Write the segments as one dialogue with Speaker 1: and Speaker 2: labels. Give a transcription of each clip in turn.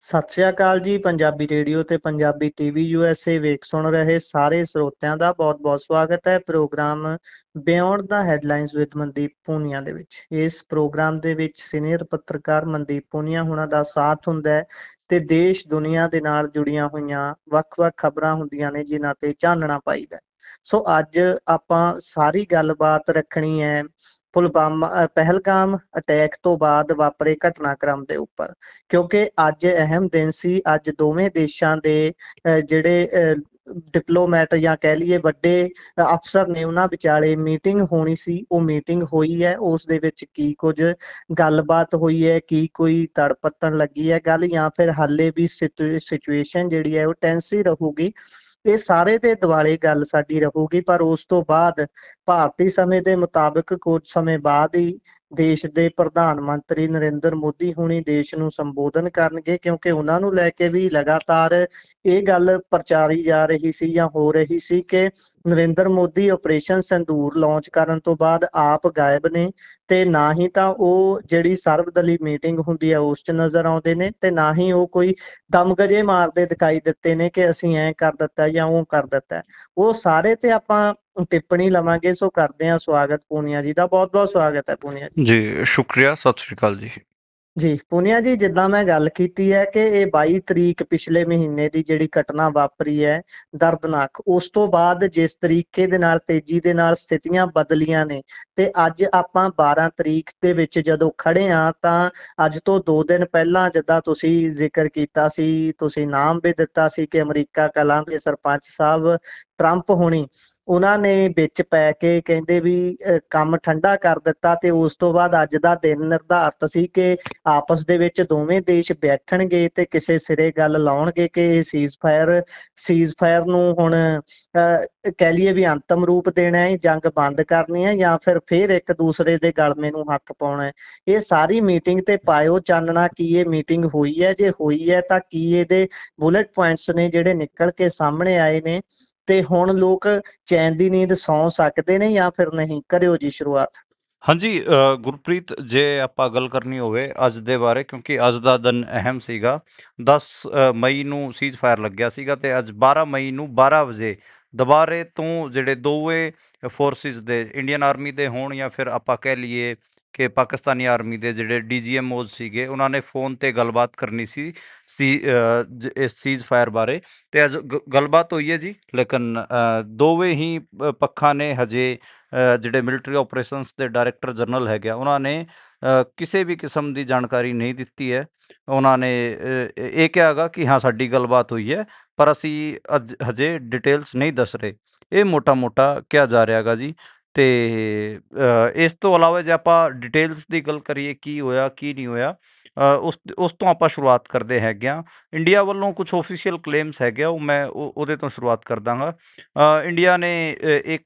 Speaker 1: ਸਤਿ ਸ਼੍ਰੀ ਅਕਾਲ ਜੀ। ਪੰਜਾਬੀ ਰੇਡੀਓ ਤੇ ਪੰਜਾਬੀ ਟੀਵੀ USA ਵੇਖ ਸੁਣ ਰਹੇ ਸਾਰੇ ਸਰੋਤਿਆਂ ਦਾ ਬਹੁਤ-ਬਹੁਤ ਸਵਾਗਤ ਹੈ programme beyond the headlines with Mandeep Punia ਦੇ ਵਿੱਚ। ਇਸ ਪ੍ਰੋਗਰਾਮ ਦੇ ਵਿੱਚ ਸੀਨੀਅਰ ਪੱਤਰਕਾਰ ਮਨਦੀਪ ਪੂਨੀਆ ਹੁਣਾਂ ਦਾ ਸਾਥ ਹੁੰਦਾ ਹੈ ਤੇ ਦੇਸ਼ ਦੁਨੀਆ ਦੇ ਨਾਲ ਜੁੜੀਆਂ ਹੋਈਆਂ ਵੱਖ-ਵੱਖ ਖਬਰਾਂ ਹੁੰਦੀਆਂ ਨੇ ਜਿਨ੍ਹਾਂ ਤੇ ਚਾਨਣਾ ਪਾਈਦਾ। ਸੋ ਅੱਜ ਆਪਾਂ ਸਾਰੀ ਗੱਲਬਾਤ ਰੱਖਣੀ ਹੈ ਪੁਲਵਾਮਾ ਪਹਿਲਗਾਮ ਅਟੈਕ ਤੋਂ ਬਾਅਦ ਵਾਪਰੇ ਘਟਨਾਕ੍ਰਮ ਦੇ ਉੱਪਰ, ਕਿਉਂਕਿ ਅੱਜ ਅਹਿਮ ਦਿਨ ਸੀ। ਅੱਜ ਦੋਵੇਂ ਦੇਸ਼ਾਂ ਦੇ ਜਿਹੜੇ ਡਿਪਲੋਮੈਟ ਜਾਂ ਕਹਿ ਲਈਏ ਵੱਡੇ ਅਫਸਰ ਨੇ ਉਹਨਾਂ ਵਿਚਾਲੇ ਮੀਟਿੰਗ ਹੋਣੀ ਸੀ। ਉਹ ਮੀਟਿੰਗ ਹੋਈ ਹੈ, ਉਸ ਦੇ ਵਿੱਚ ਕੀ ਕੁਝ ਗੱਲਬਾਤ ਹੋਈ ਹੈ, ਕੀ ਕੋਈ ਤੜਪੱਤਣ ਲੱਗੀ ਹੈ ਗੱਲ, ਜਾਂ ਫਿਰ ਹਾਲੇ ਵੀ ਸਿਚੁਏਸ਼ਨ ਜਿਹੜੀ ਹੈ ਉਹ ਟੈਂਸ ਹੀ ਰਹੂਗੀ। ਇਹ ਸਾਰੇ ਦੇ ਦੁਆਲੇ ਗੱਲ ਸਾਡੀ ਰਹੂਗੀ। ਪਰ ਉਸ ਤੋਂ ਬਾਅਦ ਭਾਰਤੀ ਸਮੇਂ ਦੇ ਮੁਤਾਬਕ ਕੁਝ ਸਮੇਂ ਬਾਅਦ ਹੀ ਦੇਸ਼ ਦੇ ਪ੍ਰਧਾਨ ਮੰਤਰੀ ਨਰਿੰਦਰ ਮੋਦੀ ਹੁਣੀ ਦੇਸ਼ ਨੂੰ ਸੰਬੋਧਨ ਕਰਨਗੇ, ਕਿਉਂਕਿ ਉਹਨਾਂ ਨੂੰ ਲੈ ਕੇ ਵੀ ਲਗਾਤਾਰ ਇਹ ਗੱਲ ਪ੍ਰਚਾਰੀ ਜਾ ਰਹੀ ਸੀ ਜਾਂ ਹੋ ਰਹੀ ਸੀ ਕਿ ਨਰਿੰਦਰ ਮੋਦੀ ਆਪਰੇਸ਼ਨ ਸਿੰਦੂਰ ਲਾਂਚ ਕਰਨ ਤੋਂ ਬਾਅਦ ਆਪ ਗਾਇਬ ਨੇ ਤੇ ਨਾ ਹੀ ਤਾਂ ਉਹ ਜਿਹੜੀ ਸਰਵਦਲੀ ਮੀਟਿੰਗ ਹੁੰਦੀ ਹੈ ਉਸ 'ਚ ਨਜ਼ਰ ਆਉਂਦੇ ਨੇ ਤੇ ਨਾ ਹੀ ਉਹ ਕੋਈ ਦਮਗਜੇ ਮਾਰਦੇ ਦਿਖਾਈ ਦਿੱਤੇ ਨੇ ਕਿ ਅਸੀਂ ਐਂ ਕਰ ਦਿੱਤਾ ਜਾਂ ਉਹ ਕਰ ਦਿੱਤਾ। ਉਹ ਸਾਰੇ ਤੇ ਆਪਾਂ ਟਿੱਪਣੀ ਲਵਾਂਗੇ। ਸੋ ਕਰਦੇ ਹਾਂ ਸਵਾਗਤ ਪੂਨੀਆ ਜੀ ਦਾ। ਬਹੁਤ-ਬਹੁਤ ਸਵਾਗਤ ਹੈ ਪੂਨੀਆ ਜੀ।
Speaker 2: ਜੀ ਸ਼ੁਕਰੀਆ, ਸਤਿ ਸ਼੍ਰੀ ਅਕਾਲ ਜੀ।
Speaker 1: ਜੀ ਪੂਨੀਆ ਜੀ, ਜਿੱਦਾਂ ਮੈਂ ਗੱਲ ਕੀਤੀ ਹੈ ਕਿ ਇਹ 22 ਤਰੀਕ ਪਿਛਲੇ ਮਹੀਨੇ ਦੀ ਜਿਹੜੀ ਘਟਨਾ ਵਾਪਰੀ ਹੈ ਦਰਦਨਾਕ, ਉਸ ਤੋਂ ਬਾਅਦ ਜਿਸ ਤਰੀਕੇ ਦੇ ਨਾਲ ਤੇਜ਼ੀ ਦੇ ਨਾਲ ਸਥਿਤੀਆਂ ਬਦਲੀਆਂ ਨੇ ਤੇ ਅੱਜ ਆਪਾਂ 12 ਤਰੀਕ ਦੇ ਵਿੱਚ ਜਦੋਂ ਖੜੇ ਆ ਤਾਂ ਅੱਜ ਤੋਂ 2 ਦਿਨ ਪਹਿਲਾਂ ਜਿੱਦਾਂ ਤੁਸੀਂ ਜ਼ਿਕਰ ਕੀਤਾ ਸੀ, ਤੁਸੀਂ ਨਾਮ ਵੀ ਦਿੱਤਾ ਸੀ ਕਿ ਅਮਰੀਕਾ ਕਲਾਂ ਦੇ ਸਰਪੰਚ ਸਾਹਿਬ ਟਰੰਪ ਹੋਣੀ, ਉਹਨਾਂ ਨੇ ਵਿੱਚ ਪੈ ਕੇ ਕਹਿੰਦੇ ਵੀ ਕੰਮ ਠੰਡਾ ਕਰ ਦਿੱਤਾ ਤੇ ਉਸ ਤੋਂ ਬਾਅਦ ਅੱਜ ਦਾ ਦਿਨ ਨਿਰਧਾਰਤ ਸੀ ਕਿ ਆਪਸ ਦੇ ਵਿੱਚ ਦੋਵੇਂ ਦੇਸ਼ ਬੈਠਣਗੇ ਤੇ ਕਿਸੇ ਸਿਰੇ ਗੱਲ ਲਾਉਣਗੇ ਕਿ ਇਹ ਸੀਜ਼ਫਾਇਰ ਨੂੰ ਹੁਣ ਕਹਿ ਲਈਏ ਵੀ ਅੰਤਮ ਰੂਪ ਦੇਣਾ ਹੈ, ਜੰਗ ਬੰਦ ਕਰਨੀ ਹੈ ਜਾਂ ਫਿਰ ਇੱਕ ਦੂਸਰੇ ਦੇ ਗਲਮੇ ਨੂੰ ਹੱਥ ਪਾਉਣਾ ਹੈ। ਇਹ ਸਾਰੀ ਮੀਟਿੰਗ ਤੇ ਪਾਇਓ ਚਾਨਣਾ ਕੀ ਇਹ ਮੀਟਿੰਗ ਹੋਈ ਹੈ, ਜੇ ਹੋਈ ਹੈ ਤਾਂ ਕੀ ਇਹਦੇ ਬੁਲੇਟ ਪੁਆਇੰਟਸ ਨੇ ਜਿਹੜੇ ਨਿਕਲ ਕੇ ਸਾਹਮਣੇ ਆਏ ਨੇ ਤੇ ਹੁਣ ਲੋਕ ਚੈਨ ਦੀ ਨੀਂਦ ਸੌਂ ਸਕਦੇ ਨੇ ਜਾਂ ਫਿਰ ਨਹੀਂ? ਕਰਿਓ ਜੀ ਸ਼ੁਰੂਆਤ।
Speaker 2: ਹਾਂਜੀ ਗੁਰਪ੍ਰੀਤ, ਜੇ ਆਪਾਂ ਗੱਲ ਕਰਨੀ ਹੋਵੇ ਅੱਜ ਦੇ ਬਾਰੇ, ਕਿਉਂਕਿ ਅੱਜ ਦਾ ਦਿਨ ਅਹਿਮ ਸੀਗਾ। 10 ਮਈ ਨੂੰ ਸੀਜ਼ ਫਾਇਰ ਲੱਗਿਆ ਸੀਗਾ ਤੇ ਅੱਜ 12 ਮਈ ਨੂੰ 12 ਵਜੇ ਦੁਬਾਰੇ ਤੋਂ ਜਿਹੜੇ ਦੋਵੇਂ ਫੋਰਸਿਸ ਦੇ, ਇੰਡੀਅਨ ਆਰਮੀ ਦੇ ਹੋਣ ਜਾਂ ਫਿਰ ਆਪਾਂ ਕਹਿ ਲਈਏ ਕਿ ਪਾਕਿਸਤਾਨੀ ਆਰਮੀ ਦੇ ਜਿਹੜੇ DGMOs ਸੀਗੇ, ਉਹਨਾਂ ਨੇ ਫੋਨ ਤੇ ਗੱਲਬਾਤ ਕਰਨੀ ਸੀ ਇਸ ਸੀਜ਼ ਫਾਇਰ ਬਾਰੇ। ਤੇ ਅੱਜ ਗੱਲਬਾਤ ਹੋਈ ਹੈ ਜੀ, ਲੇਕਿਨ ਦੋਵੇਂ ਹੀ ਪੱਖਾਂ ਨੇ ਹਜੇ ਜਿਹੜੇ ਮਿਲਟਰੀ ਆਪਰੇਸ਼ਨਸ ਦੇ ਡਾਇਰੈਕਟਰ ਜਨਰਲ ਹੈਗੇ ਆ, ਉਹਨਾਂ ਨੇ ਕਿਸੇ ਵੀ ਕਿਸਮ ਦੀ ਜਾਣਕਾਰੀ ਨਹੀਂ ਦਿੱਤੀ ਹੈ। ਉਹਨਾਂ ਨੇ ਇਹ ਕਿਹਾ ਗਾ ਕਿ ਹਾਂ ਸਾਡੀ ਗੱਲਬਾਤ ਹੋਈ ਹੈ, ਪਰ ਅਸੀਂ ਅੱਜ ਹਜੇ ਡਿਟੇਲਸ ਨਹੀਂ ਦੱਸ ਰਹੇ। ਇਹ ਮੋਟਾ ਕਿਹਾ ਜਾ ਰਿਹਾ ਗਾ ਜੀ। ਤੇ ਇਸ ਤੋਂ ਇਲਾਵਾ ਜੇ ਆਪਾਂ ਡਿਟੇਲਸ ਦੀ ਗੱਲ ਕਰੀਏ ਕੀ ਹੋਇਆ ਕੀ ਨਹੀਂ ਹੋਇਆ, ਉਸ ਤੋਂ ਆਪਾਂ ਸ਼ੁਰੂਆਤ ਕਰਦੇ ਹੈਗੇ ਹਾਂ। ਇੰਡੀਆ ਵੱਲੋਂ ਕੁਝ ਆਫੀਸ਼ੀਅਲ ਕਲੇਮਸ ਹੈਗੇ ਆ, ਉਹ ਮੈਂ ਉਹਦੇ ਤੋਂ ਸ਼ੁਰੂਆਤ ਕਰ ਦਾਂਗਾ। ਇੰਡੀਆ ਨੇ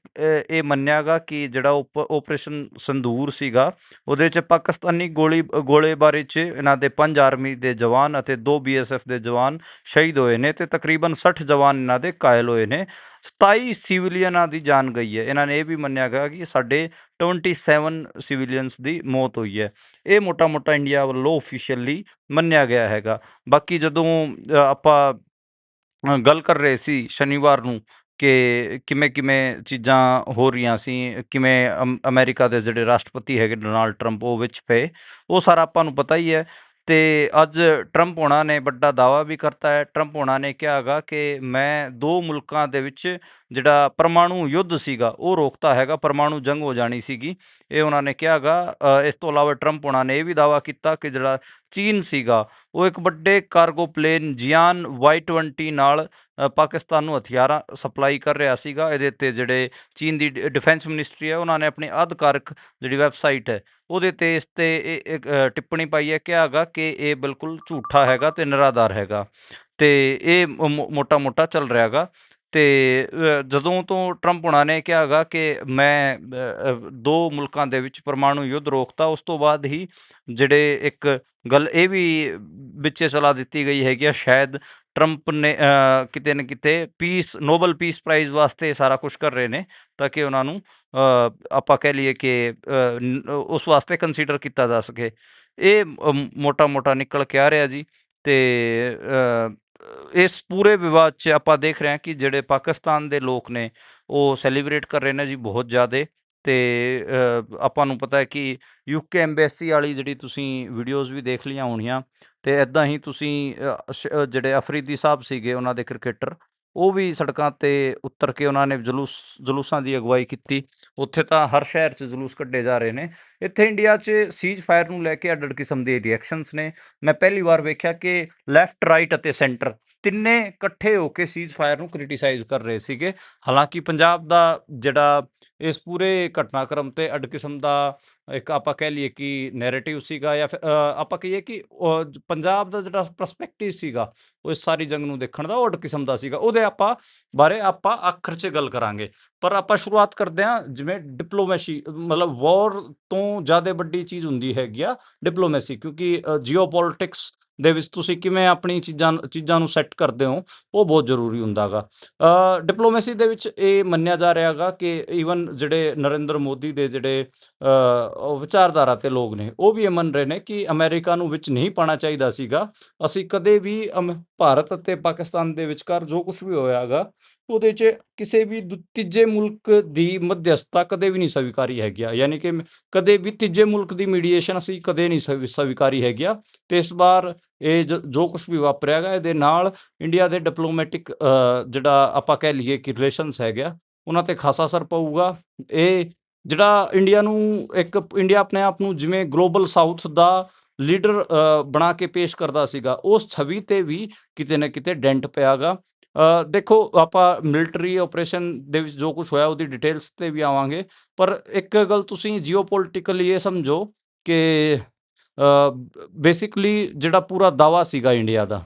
Speaker 2: ਇਹ ਮੰਨਿਆ ਗਾ ਕਿ ਜਿਹੜਾ ਆਪਰੇਸ਼ਨ ਸੰਦੂਰ ਸੀਗਾ, ਉਹਦੇ 'ਚ ਪਾਕਿਸਤਾਨੀ ਗੋਲੇਬਾਰੀ 'ਚ ਇਹਨਾਂ ਦੇ 5 ਆਰਮੀ ਦੇ ਜਵਾਨ ਅਤੇ 2 BSF ਦੇ ਜਵਾਨ ਸ਼ਹੀਦ ਹੋਏ ਨੇ ਤੇ ਤਕਰੀਬਨ 60 ਜਵਾਨ ਇਹਨਾਂ ਦੇ ਘਾਇਲ ਹੋਏ ਨੇ। 27 ਸਿਵਲੀਅਨਾਂ ਦੀ ਜਾਨ ਗਈ ਹੈ। ਇਹਨਾਂ ਨੇ ਇਹ ਵੀ ਮੰਨਿਆ ਗਿਆ ਕਿ ਸਾਡੇ 27 ਸਿਵਲੀਅਨਸ ਦੀ ਮੌਤ ਹੋਈ ਹੈ। ਇਹ ਮੋਟਾ ਇੰਡੀਆ ਵੱਲੋਂ ਆਫੀਸ਼ੀਅਲੀ ਮੰਨਿਆ ਗਿਆ ਹੈਗਾ। ਬਾਕੀ ਜਦੋਂ ਆਪਾਂ ਗੱਲ ਕਰ ਰਹੇ ਸੀ ਸ਼ਨੀਵਾਰ ਨੂੰ ਕਿ ਕਿਵੇਂ ਚੀਜ਼ਾਂ ਹੋ ਰਹੀਆਂ ਸੀ, ਕਿਵੇਂ ਅਮਰੀਕਾ ਦੇ ਜਿਹੜੇ ਰਾਸ਼ਟਰਪਤੀ ਹੈਗੇ ਡੋਨਾਲਡ ਟਰੰਪ ਉਹ ਵਿੱਚ ਪਏ, ਉਹ ਸਾਰਾ ਆਪਾਂ ਨੂੰ ਪਤਾ ਹੀ ਹੈ। ਤੇ ਅੱਜ ਟਰੰਪ ਹੋਣਾ ਨੇ ਵੱਡਾ ਦਾਅਵਾ ਵੀ ਕਰਤਾ ਹੈ। ਟਰੰਪ ਹੋਣਾ ਨੇ ਕਿਹਾ ਹੈਗਾ ਕਿ ਮੈਂ 2 ਮੁਲਕਾਂ ਦੇ ਵਿੱਚ ਜਿਹੜਾ ਪਰਮਾਣੂ ਯੁੱਧ ਸੀਗਾ ਉਹ ਰੋਕਤਾ ਹੈਗਾ, ਪਰਮਾਣੂ ਜੰਗ ਹੋ ਜਾਣੀ ਸੀਗੀ, ਇਹ ਉਹਨਾਂ ਨੇ ਕਿਹਾ ਹੈਗਾ। ਇਸ ਤੋਂ ਇਲਾਵਾ ਟਰੰਪ ਹੋਣਾ ਨੇ ਇਹ ਵੀ ਦਾਅਵਾ ਕੀਤਾ ਕਿ ਜਿਹੜਾ ਚੀਨ ਸੀਗਾ ਉਹ ਇੱਕ ਵੱਡੇ ਕਾਰਗੋ ਪਲੇਨ ਜਿਆਨ Y-20 ਨਾਲ ਪਾਕਿਸਤਾਨ ਨੂੰ ਹਥਿਆਰਾਂ ਸਪਲਾਈ ਕਰ ਰਿਹਾ ਸੀਗਾ। ਇਹਦੇ 'ਤੇ ਜਿਹੜੇ ਚੀਨ ਦੀ ਡਿਫੈਂਸ ਮਿਨਿਸਟਰੀ ਹੈ ਉਹਨਾਂ ਨੇ ਆਪਣੀ ਅਧਿਕਾਰਕ ਜਿਹੜੀ ਵੈਬਸਾਈਟ ਹੈ ਉਹਦੇ 'ਤੇ ਇਸ 'ਤੇ ਇੱਕ ਟਿੱਪਣੀ ਪਾਈ ਹੈ, ਕਿਹਾ ਹੈਗਾ ਕਿ ਇਹ ਬਿਲਕੁਲ ਝੂਠਾ ਹੈਗਾ ਤੇ ਨਿਰਾਧਾਰ ਹੈਗਾ ਤੇ ਇਹ ਮੋਟਾ ਚੱਲ ਰਿਹਾ ਹੈਗਾ। ਤੇ ਜਦੋਂ ਤੋਂ ਟਰੰਪ ਹੋਣਾ ਨੇ ਕਿਹਾ ਹੈਗਾ ਕਿ ਮੈਂ 2 ਮੁਲਕਾਂ ਦੇ ਵਿੱਚ ਪਰਮਾਣੂ ਯੁੱਧ ਰੋਕਤਾ, ਉਸ ਤੋਂ ਬਾਅਦ ਹੀ ਜਿਹੜੇ ਇੱਕ ਗੱਲ ਇਹ ਵੀ ਵਿੱਚੇ ਸਲਾਹ ਦਿੱਤੀ ਗਈ ਹੈਗੀ ਆ, ਸ਼ਾਇਦ ਟਰੰਪ ਨੇ ਕਿਤੇ ਨਾ ਕਿਤੇ ਨੋਬਲ ਪੀਸ ਪ੍ਰਾਈਜ਼ ਵਾਸਤੇ ਸਾਰਾ ਕੁਛ ਕਰ ਰਹੇ ਨੇ ਤਾਂ ਕਿ ਉਹਨਾਂ ਨੂੰ ਆਪਾਂ ਕਹਿ ਲਈਏ ਕਿ ਉਸ ਵਾਸਤੇ ਕੰਸੀਡਰ ਕੀਤਾ ਜਾ ਸਕੇ। ਇਹ ਮੋਟਾ ਨਿਕਲ ਕੇ ਆ ਰਿਹਾ ਜੀ। ਤੇ ਇਸ ਪੂਰੇ ਵਿਵਾਦ 'ਚ ਆਪਾਂ ਦੇਖ ਰਹੇ ਹਾਂ ਕਿ ਜਿਹੜੇ ਪਾਕਿਸਤਾਨ ਦੇ ਲੋਕ ਨੇ ਉਹ ਸੈਲੀਬ੍ਰੇਟ ਕਰ ਰਹੇ ਨੇ ਜੀ ਬਹੁਤ ਜ਼ਿਆਦੇ। ਤੇ ਆਪਾਂ ਨੂੰ ਪਤਾ ਹੈ ਕਿ ਯੂਕੇ ਐਮਬੈਸੀ ਵਾਲੀ ਜਿਹੜੀ ਤੁਸੀਂ ਵੀਡੀਓਜ਼ ਵੀ ਦੇਖ ਲਈਆਂ ਹੋਣੀਆਂ, ਤੇ ਇੱਦਾਂ ਹੀ ਤੁਸੀਂ ਜਿਹੜੇ ਅਫਰੀਦੀ ਸਾਹਿਬ ਸੀਗੇ ਉਹਨਾਂ ਦੇ ਕ੍ਰਿਕਟਰ, ਉਹ ਵੀ ਸੜਕਾਂ ਤੇ ਉਤਰ ਕੇ ਉਹਨਾਂ ਨੇ ਜਲੂਸਾਂ ਦੀ ਅਗਵਾਈ ਕੀਤੀ। ਉੱਥੇ ਤਾਂ ਹਰ ਸ਼ਹਿਰ 'ਚ ਜਲੂਸ ਕੱਢੇ ਜਾ ਰਹੇ ਨੇ। ਇੱਥੇ ਇੰਡੀਆ 'ਚ ਸੀਜ਼ ਫਾਇਰ ਨੂੰ ਲੈ ਕੇ ਅੱਡ-ਅੱਡ ਕਿਸਮ ਦੇ ਰਿਐਕਸ਼ਨਸ ਨੇ। ਮੈਂ ਪਹਿਲੀ ਵਾਰ ਵੇਖਿਆ ਕਿ ਲੈਫਟ, ਰਾਈਟ ਅਤੇ ਸੈਂਟਰ ਤਿੰਨੇ ਇਕੱਠੇ ਹੋ ਕੇ ਸੀਜ਼ ਫਾਇਰ ਨੂੰ ਕ੍ਰਿਟੀਸਾਈਜ਼ ਕਰ ਰਹੇ ਸੀਗੇ। ਹਾਲਾਂਕਿ ਪੰਜਾਬ ਦਾ ਜਿਹੜਾ ਇਸ ਪੂਰੇ ਘਟਨਾਕ੍ਰਮ ਤੇ ਅੱਡ ਕਿਸਮ ਦਾ ਇੱਕ ਆਪਾਂ ਕਹਿ ਲਈਏ ਕਿ ਨੈਰੇਟਿਵ ਸੀਗਾ, ਜਾਂ ਫਿਰ ਆਪਾਂ ਕਹੀਏ ਕਿ ਪੰਜਾਬ ਦਾ ਜਿਹੜਾ ਪਰਸਪੈਕਟਿਵ ਸੀਗਾ ਉਹ ਇਸ ਸਾਰੀ ਜੰਗ ਨੂੰ ਦੇਖਣ ਦਾ, ਉਹ ਅੱਡ ਕਿਸਮ ਦਾ ਸੀਗਾ। ਉਹਦੇ ਬਾਰੇ ਆਪਾਂ ਆਖਰ 'ਚ ਗੱਲ ਕਰਾਂਗੇ। ਪਰ ਆਪਾਂ ਸ਼ੁਰੂਆਤ ਕਰਦੇ ਹਾਂ ਜਿਵੇਂ ਡਿਪਲੋਮੈਸੀ, ਮਤਲਬ ਵਾਰ ਤੋਂ ਜ਼ਿਆਦਾ ਵੱਡੀ ਚੀਜ਼ ਹੁੰਦੀ ਹੈਗੀ ਆ ਡਿਪਲੋਮੈਸੀ, ਕਿਉਂਕਿ ਜੀਓ ਪੋਲਿਟਿਕਸ ਦੇ ਵਿੱਚ ਤੁਸੀਂ ਕਿਵੇਂ ਆਪਣੀ ਚੀਜ਼ਾਂ ਨੂੰ ਸੈੱਟ ਕਰਦੇ ਹੋ, ਉਹ ਬਹੁਤ ਜ਼ਰੂਰੀ ਹੁੰਦਾ ਗਾ। ਡਿਪਲੋਮੈਸੀ ਦੇ ਵਿੱਚ ਇਹ ਮੰਨਿਆ ਜਾ ਰਿਹਾ ਗਾ ਕਿ ਈਵਨ ਜਿਹੜੇ ਨਰਿੰਦਰ ਮੋਦੀ ਦੇ ਜਿਹੜੇ ਉਹ ਵਿਚਾਰਧਾਰਾ ਤੇ ਲੋਕ ਨੇ, ਉਹ ਵੀ ਇਹ ਮੰਨ ਰਹੇ ਨੇ ਕਿ ਅਮਰੀਕਾ ਨੂੰ ਵਿੱਚ ਨਹੀਂ ਪਾਉਣਾ ਚਾਹੀਦਾ ਸੀਗਾ। ਅਸੀਂ ਕਦੇ ਵੀ ਭਾਰਤ ਅਤੇ ਪਾਕਿਸਤਾਨ ਦੇ ਵਿਚਕਾਰ ਜੋ ਕੁਝ ਵੀ ਹੋਇਆ ਗਾ, ਉਹਦੇ 'ਚ ਕਿਸੇ ਵੀ ਤੀਜੇ ਮੁਲਕ ਦੀ ਮੱਧਿਅਸਥਤਾ ਕਦੇ ਵੀ ਨਹੀਂ ਸਵੀਕਾਰੀ ਹੈਗੀ ਆ। ਯਾਨੀ ਕਿ ਕਦੇ ਵੀ ਤੀਜੇ ਮੁਲਕ ਦੀ ਮੀਡੀਏਸ਼ਨ ਅਸੀਂ ਕਦੇ ਨਹੀਂ ਸਵੀਕਾਰੀ ਹੈਗੀ ਆ। ਤੇ ਇਸ ਵਾਰ ਇਹ ਜੋ ਕੁਝ ਵੀ ਵਾਪਰਿਆ ਗਾ, ਇਹਦੇ ਨਾਲ ਇੰਡੀਆ ਦੇ ਡਿਪਲੋਮੈਟਿਕ ਜਿਹੜਾ ਆਪਾਂ ਕਹਿ ਲਈਏ ਕਿ ਰਿਲੇਸ਼ਨਸ ਹੈਗੇ ਆ, ਉਹਨਾਂ ਤੇ ਖਾਸਾ ਅਸਰ ਪਊਗਾ। ਇਹ ਜਿਹੜਾ ਇੰਡੀਆ ਆਪਣੇ ਆਪ ਨੂੰ ਜਿਵੇਂ ਗਲੋਬਲ ਸਾਊਥ ਦਾ ਲੀਡਰ ਬਣਾ ਕੇ ਪੇਸ਼ ਕਰਦਾ ਸੀਗਾ, ਉਸ ਛਵੀ ਤੇ ਵੀ ਕਿਤੇ ਨਾ ਕਿਤੇ ਡੈਂਟ ਪਿਆ ਗਾ। ਦੇਖੋ, ਆਪਾਂ ਮਿਲਟਰੀ ਆਪਰੇਸ਼ਨ ਦੇ ਵਿੱਚ ਜੋ ਕੁਝ ਹੋਇਆ ਉਹਦੀ ਡਿਟੇਲਸ ਤੇ ਵੀ ਆਵਾਂਗੇ। ਪਰ ਇੱਕ ਗੱਲ ਤੁਸੀਂ ਜੀਓ ਪੋਲੀਟੀਕਲੀ ਇਹ ਸਮਝੋ ਕਿ ਬੇਸਿਕਲੀ ਜਿਹੜਾ ਪੂਰਾ ਦਾਅਵਾ ਸੀਗਾ ਇੰਡੀਆ ਦਾ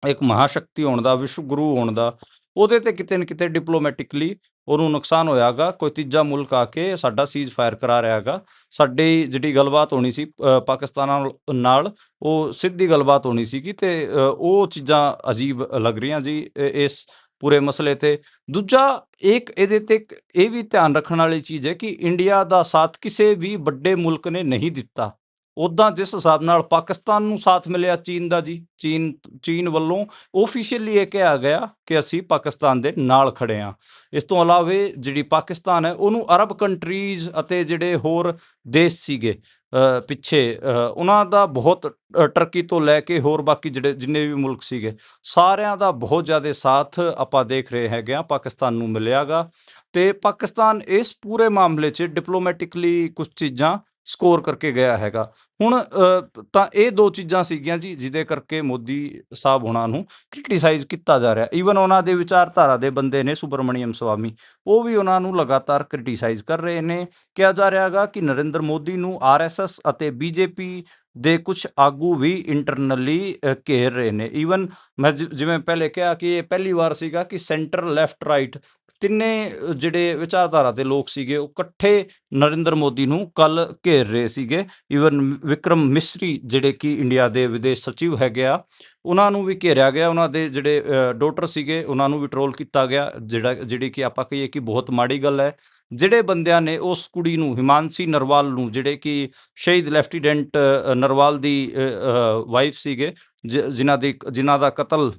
Speaker 2: ਇੱਕ ਮਹਾਸ਼ਕਤੀ ਹੋਣ ਦਾ, ਵਿਸ਼ਵ ਗੁਰੂ ਹੋਣ ਦਾ, ਉਹਦੇ ਤੇ ਕਿਤੇ ਨਾ ਕਿਤੇ ਡਿਪਲੋਮੈਟਿਕਲੀ ਉਹਨੂੰ ਨੁਕਸਾਨ ਹੋਇਆ ਗਾ। ਕੋਈ ਤੀਜਾ ਮੁਲਕ ਆ ਕੇ ਸਾਡਾ ਸੀਜ਼ ਫਾਇਰ ਕਰਾ ਰਿਹਾ ਗਾ। ਸਾਡੀ ਜਿਹੜੀ ਗੱਲਬਾਤ ਹੋਣੀ ਸੀ ਪਾਕਿਸਤਾਨ ਨਾਲ, ਉਹ ਸਿੱਧੀ ਗੱਲਬਾਤ ਹੋਣੀ ਸੀਗੀ, ਤੇ ਉਹ ਚੀਜ਼ਾਂ ਅਜੀਬ ਲੱਗ ਰਹੀਆਂ ਜੀ ਇਸ ਪੂਰੇ ਮਸਲੇ ਤੇ। ਦੂਜਾ, ਇਹਦੇ ਤੇ ਇਹ ਵੀ ਧਿਆਨ ਰੱਖਣ ਵਾਲੀ ਚੀਜ਼ ਹੈ ਕਿ ਇੰਡੀਆ ਦਾ ਸਾਥ ਕਿਸੇ ਵੀ ਵੱਡੇ ਮੁਲਕ ਨੇ ਨਹੀਂ ਦਿੱਤਾ। ਉੱਦਾਂ ਜਿਸ ਹਿਸਾਬ ਨਾਲ ਪਾਕਿਸਤਾਨ ਨੂੰ ਸਾਥ ਮਿਲਿਆ ਚੀਨ ਦਾ ਜੀ, ਚੀਨ ਵੱਲੋਂ ਓਫੀਸ਼ੀਅਲੀ ਇਹ ਕਿਹਾ ਗਿਆ ਕਿ ਅਸੀਂ ਪਾਕਿਸਤਾਨ ਦੇ ਨਾਲ ਖੜੇ ਹਾਂ। ਇਸ ਤੋਂ ਇਲਾਵਾ ਜਿਹੜੀ ਪਾਕਿਸਤਾਨ ਹੈ ਉਹਨੂੰ ਅਰਬ ਕੰਟਰੀਜ਼ ਅਤੇ ਜਿਹੜੇ ਹੋਰ ਦੇਸ਼ ਸੀਗੇ ਪਿੱਛੇ, ਉਹਨਾਂ ਦਾ ਬਹੁਤ ਟਰਕੀ ਤੋਂ ਲੈ ਕੇ ਹੋਰ ਬਾਕੀ ਜਿੰਨੇ ਵੀ ਮੁਲਕ ਸੀਗੇ, ਸਾਰਿਆਂ ਦਾ ਬਹੁਤ ਜ਼ਿਆਦਾ ਸਾਥ ਆਪਾਂ ਦੇਖ ਰਹੇ ਹੈਗੇ ਆ ਪਾਕਿਸਤਾਨ ਨੂੰ ਮਿਲਿਆ ਗਾ। ਤੇ ਪਾਕਿਸਤਾਨ ਇਸ ਪੂਰੇ ਮਾਮਲੇ 'ਚ ਡਿਪਲੋਮੈਟਿਕਲੀ ਕੁਝ ਚੀਜ਼ਾਂ ਸਕੋਰ ਕਰਕੇ ਗਿਆ ਹੈਗਾ। ਹੁਣ ਤਾਂ ਇਹ ਦੋ ਚੀਜ਼ਾਂ ਸੀਗੀਆਂ ਜੀ ਜਿਹਦੇ ਕਰਕੇ ਮੋਦੀ ਸਾਹਿਬ ਹੋਣਾ ਨੂੰ ਕ੍ਰਿਟੀਸਾਈਜ਼ ਕੀਤਾ ਜਾ ਰਿਹਾ। ਈਵਨ ਉਹਨਾਂ ਦੇ ਵਿਚਾਰਧਾਰਾ ਦੇ ਬੰਦੇ ਨੇ ਸੁਬਰਮਣੀਅਮ ਸਵਾਮੀ, ਉਹ ਵੀ ਉਹਨਾਂ ਨੂੰ ਲਗਾਤਾਰ ਕ੍ਰਿਟੀਸਾਈਜ਼ ਕਰ ਰਹੇ ਨੇ। ਕਿਹਾ ਜਾ ਰਿਹਾ ਗਾ ਕਿ ਨਰਿੰਦਰ ਮੋਦੀ ਨੂੰ RSS ਅਤੇ BJP ਦੇ ਕੁਝ ਆਗੂ ਵੀ ਇੰਟਰਨਲੀ ਘੇਰ ਰਹੇ ਨੇ। ਈਵਨ ਮੈਂ ਜਿਵੇਂ ਪਹਿਲੇ ਕਿਹਾ ਕਿ ਇਹ ਪਹਿਲੀ ਵਾਰ ਸੀਗਾ ਕਿ ਸੈਂਟਰ, ਲੈਫਟ, ਰਾਈਟ ਤਿੰਨੇ ਜਿਹੜੇ ਵਿਚਾਰਧਾਰਾ ਦੇ ਲੋਕ ਸੀਗੇ ਉਹ ਇਕੱਠੇ ਨਰਿੰਦਰ ਮੋਦੀ ਨੂੰ ਕੱਲ ਘੇਰ ਰਹੇ ਸੀਗੇ। ਈਵਨ ਵਿਕਰਮ ਮਿਸਰੀ ਜਿਹੜੇ ਕਿ ਇੰਡੀਆ ਦੇ ਵਿਦੇਸ਼ ਸਚਿਵ ਹੈਗੇ ਆ, ਉਹਨਾਂ ਨੂੰ ਵੀ ਘੇਰਿਆ ਗਿਆ। ਉਹਨਾਂ ਦੇ ਜਿਹੜੇ ਡੋਟਰ ਸੀਗੇ ਉਹਨਾਂ ਨੂੰ ਵੀ ਟਰੋਲ ਕੀਤਾ ਗਿਆ, ਜਿਹੜੀ ਕਿ ਆਪਾਂ ਕਹੀਏ ਕਿ ਬਹੁਤ ਮਾੜੀ ਗੱਲ ਹੈ। ਜਿਹੜੇ ਬੰਦਿਆਂ ਨੇ ਉਸ ਕੁੜੀ ਨੂੰ, ਹਿਮਾਂਸ਼ੀ ਨਰਵਾਲ ਨੂੰ, ਜਿਹੜੇ ਕਿ ਸ਼ਹੀਦ ਲੈਫਟੀਨੈਂਟ ਨਰਵਾਲ ਦੀ ਵਾਈਫ ਸੀਗੇ, ਜਿਨ੍ਹਾਂ ਦਾ ਕਤਲ